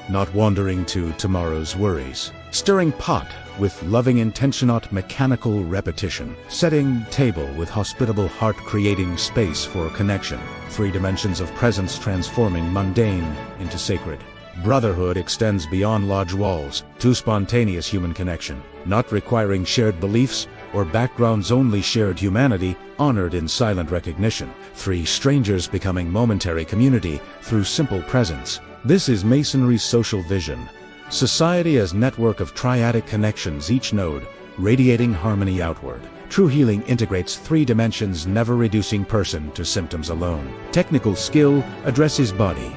not wandering to tomorrow's worries. Stirring pot with loving intention, not mechanical repetition. Setting table with hospitable heart, creating space for connection. 3 dimensions of presence, transforming mundane into sacred. Brotherhood extends beyond lodge walls to spontaneous human connection, not requiring shared beliefs or backgrounds, only shared humanity, honored in silent recognition. 3 strangers becoming momentary community through simple presence. This is Masonry's social vision. Society as network of triadic connections, each node radiating harmony outward. True healing integrates 3 dimensions, never reducing person to symptoms alone. Technical skill addresses body.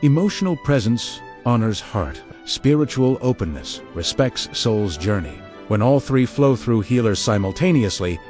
Emotional presence honors heart. Spiritual openness respects soul's journey. When all 3 flow through healers simultaneously,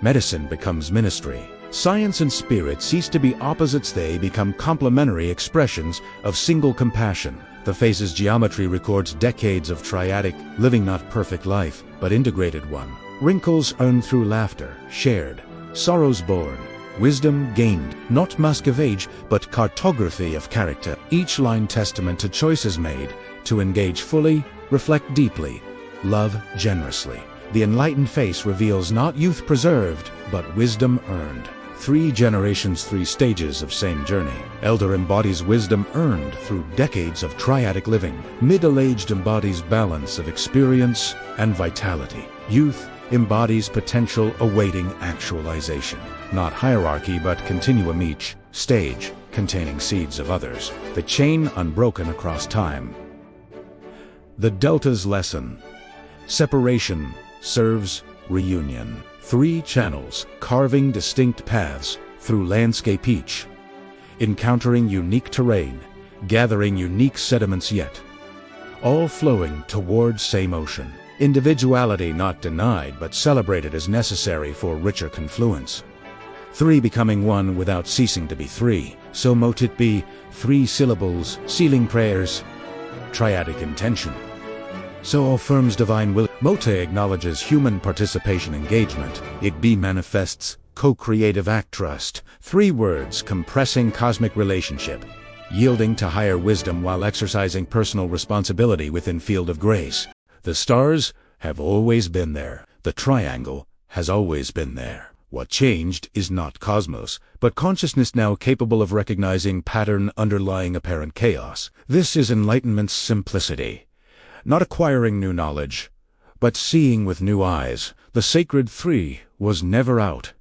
medicine becomes ministry. Science and spirit cease to be opposites, they become complementary expressions of single compassion. The phase's geometry records decades of triadic living, not perfect life, but integrated one. Wrinkles earned through laughter, shared. Sorrows born. Wisdom gained. Not mask of age, but cartography of character. Each line testament to choices made. To engage fully, reflect deeply, love generously. The enlightened face reveals not youth preserved, but wisdom earned. 3 generations, 3 stages of same journey. Elder embodies wisdom earned through decades of triadic living. Middle-aged embodies balance of experience and vitality. Youth embodies potential awaiting actualization. Not hierarchy, but continuum, each stage containing seeds of others. The chain unbroken across time. The Delta's lesson. Separation serves reunion. 3 channels, carving distinct paths through landscape each. Encountering unique terrain, gathering unique sediments yet. All flowing towards same ocean. Individuality not denied, but celebrated as necessary for richer confluence. 3 becoming one without ceasing to be 3. So mote it be, 3 syllables, sealing prayers, triadic intention. So affirms divine will. Mote acknowledges human participation engagement. It be manifests co-creative act trust. 3 words compressing cosmic relationship. Yielding to higher wisdom while exercising personal responsibility within field of grace. The stars have always been there. The triangle has always been there. What changed is not cosmos, but consciousness now capable of recognizing pattern underlying apparent chaos. This is enlightenment's simplicity. Not acquiring new knowledge, but seeing with new eyes. The sacred 3 was never out.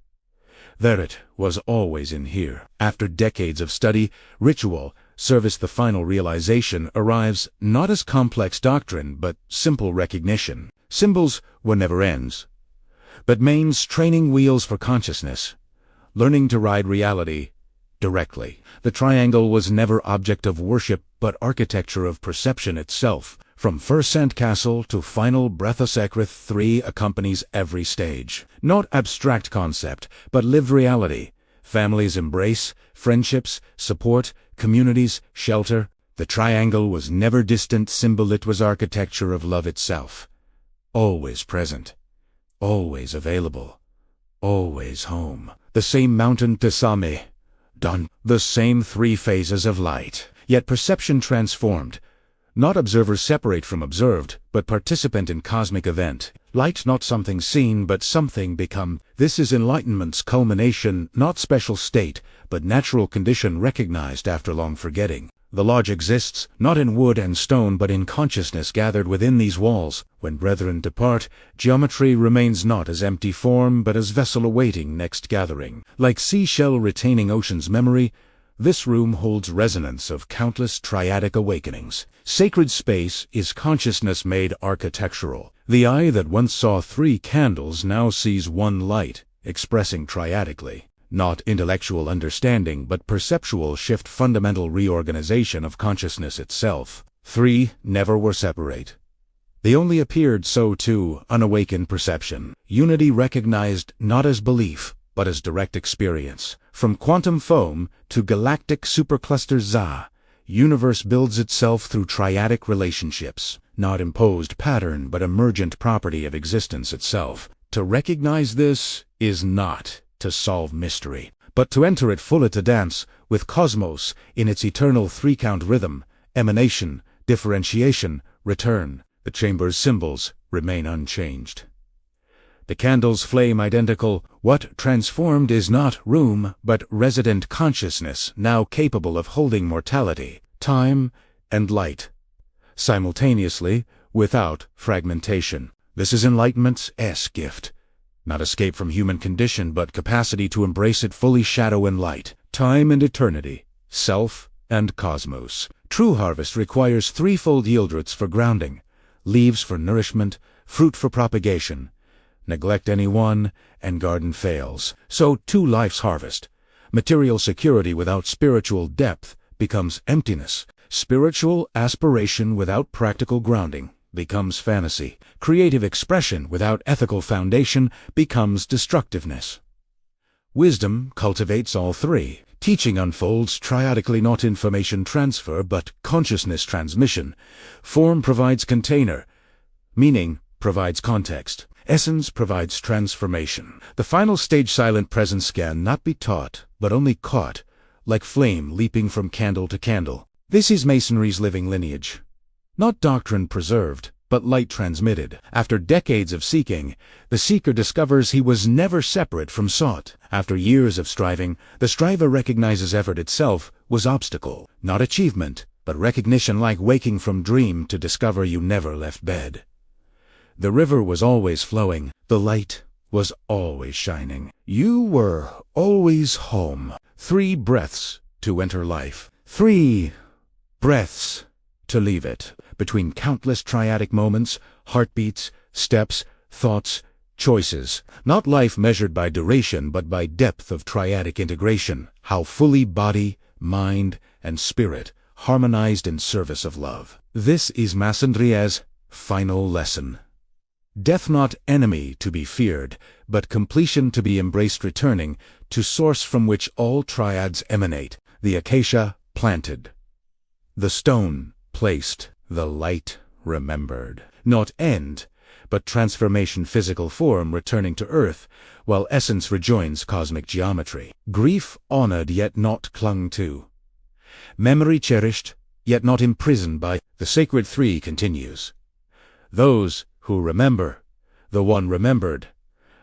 There it was always in here. After decades of study, ritual, service, the final realization arrives not as complex doctrine, but simple recognition. Symbols were never ends, but mains training wheels for consciousness. Learning to ride reality directly. The triangle was never object of worship, but architecture of perception itself. From first sandcastle to final breath of sacred, 3 accompanies every stage. Not abstract concept, but lived reality. Families embrace, friendships, support, communities, shelter. The triangle was never distant symbol, it was architecture of love itself. Always present, always available, always home. The same mountain Tesame, done. The same 3 phases of light, yet perception transformed. Not observer separate from observed, but participant in cosmic event. Light not something seen, but something become. This is enlightenment's culmination, not special state, but natural condition recognized after long forgetting. The lodge exists, not in wood and stone, but in consciousness gathered within these walls. When brethren depart, geometry remains not as empty form, but as vessel awaiting next gathering. Like seashell retaining ocean's memory, this room holds resonance of countless triadic awakenings. Sacred space is consciousness made architectural. The eye that once saw 3 candles now sees 1 light, expressing triadically. Not intellectual understanding, but perceptual shift, fundamental reorganization of consciousness itself. 3 never were separate. They only appeared so to unawakened perception. Unity recognized not as belief, but as direct experience. From quantum foam to galactic supercluster Za, universe builds itself through triadic relationships. Not imposed pattern, but emergent property of existence itself. To recognize this is not to solve mystery, but to enter it fully, to dance with cosmos in its eternal 3-count rhythm, emanation, differentiation, return. The chamber's symbols remain unchanged. The candle's flame identical. What transformed is not room, but resident consciousness, now capable of holding mortality, time, and light, simultaneously, without fragmentation. This is enlightenment's gift. Not escape from human condition, but capacity to embrace it fully, shadow and light, time and eternity, self and cosmos. True harvest requires 3-fold yield: roots for grounding, leaves for nourishment, fruit for propagation. Neglect any one, and garden fails. So too life's harvest. Material security without spiritual depth becomes emptiness. Spiritual aspiration without practical grounding becomes fantasy. Creative expression without ethical foundation becomes destructiveness. Wisdom cultivates all 3. Teaching unfolds triadically, not information transfer, but consciousness transmission. Form provides container. Meaning provides context. Essence provides transformation. The final stage silent presence can not be taught, but only caught, like flame leaping from candle to candle. This is Masonry's living lineage. Not doctrine preserved, but light transmitted. After decades of seeking, the seeker discovers he was never separate from sought. After years of striving, the striver recognizes effort itself was obstacle, not achievement, but recognition, like waking from dream to discover you never left bed. The river was always flowing, the light was always shining. You were always home. 3 breaths to enter life. 3 breaths to leave it. Between countless triadic moments, heartbeats, steps, thoughts, choices. Not life measured by duration, but by depth of triadic integration. How fully body, mind, and spirit harmonized in service of love. This is Masonry as final lesson. Death not enemy to be feared, but completion to be embraced, returning to source from which all triads emanate. The acacia planted, the stone placed, the light remembered. Not end, but transformation, physical form returning to earth, while essence rejoins cosmic geometry. Grief honored yet not clung to. Memory cherished, yet not imprisoned by. The sacred 3 continues. Those who remember, the one remembered,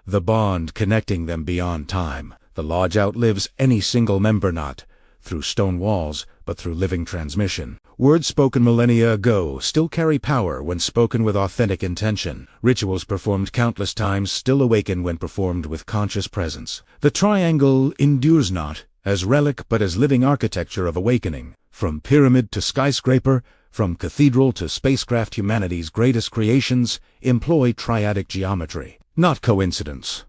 the bond connecting them beyond time. The lodge outlives any single member, not through stone walls, but through living transmission. Words spoken millennia ago still carry power when spoken with authentic intention. Rituals performed countless times still awaken when performed with conscious presence. The triangle endures not as relic, but as living architecture of awakening. From pyramid to skyscraper, from cathedral to spacecraft, humanity's greatest creations employ triadic geometry. Not coincidence,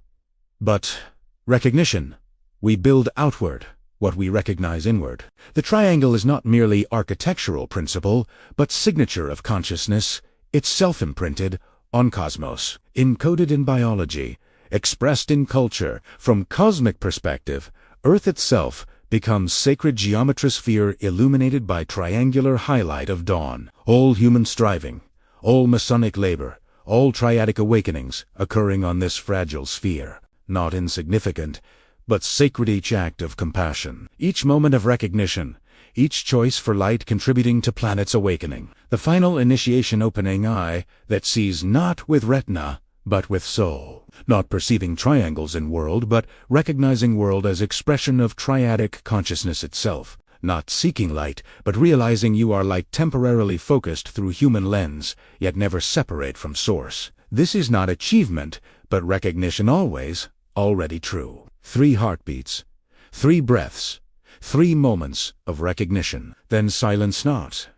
but recognition. We build outward what we recognize inward. The triangle is not merely architectural principle, but signature of consciousness, itself imprinted on cosmos, encoded in biology, expressed in culture. From cosmic perspective, Earth itself becomes sacred geometrosphere illuminated by triangular highlight of dawn. All human striving, all Masonic labor, all triadic awakenings occurring on this fragile sphere. Not insignificant, but sacred each act of compassion, each moment of recognition, each choice for light contributing to planet's awakening. The final initiation, opening eye that sees not with retina, but with soul. Not perceiving triangles in world, but recognizing world as expression of triadic consciousness itself. Not seeking light, but realizing you are light temporarily focused through human lens, yet never separate from source. This is not achievement, but recognition always, already true. 3 heartbeats, 3 breaths, 3 moments of recognition. Then silence, not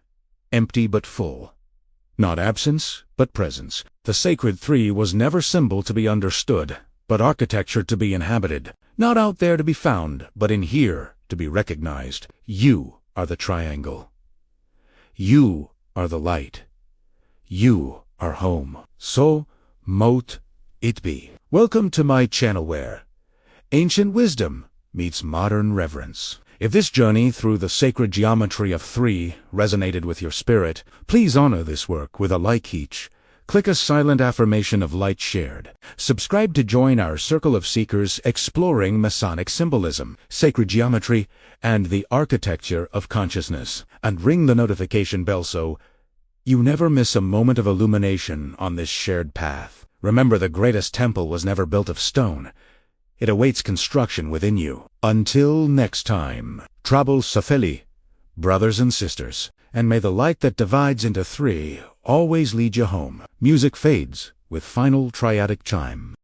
empty but full. Not absence, but presence. The sacred 3 was never symbol to be understood, but architecture to be inhabited. Not out there to be found, but in here to be recognized. You are the triangle. You are the light. You are home. So mote it be. Welcome to my channel where ancient wisdom meets modern reverence. If this journey through the sacred geometry of 3 resonated with your spirit, please honor this work with a like each. Click a silent affirmation of light shared. Subscribe to join our circle of seekers exploring Masonic symbolism, sacred geometry, and the architecture of consciousness. And ring the notification bell so you never miss a moment of illumination on this shared path. Remember, the greatest temple was never built of stone. It awaits construction within you. Until next time, Trabal Safeli, brothers and sisters, and may the light that divides into 3 always lead you home. Music fades with final triadic chime.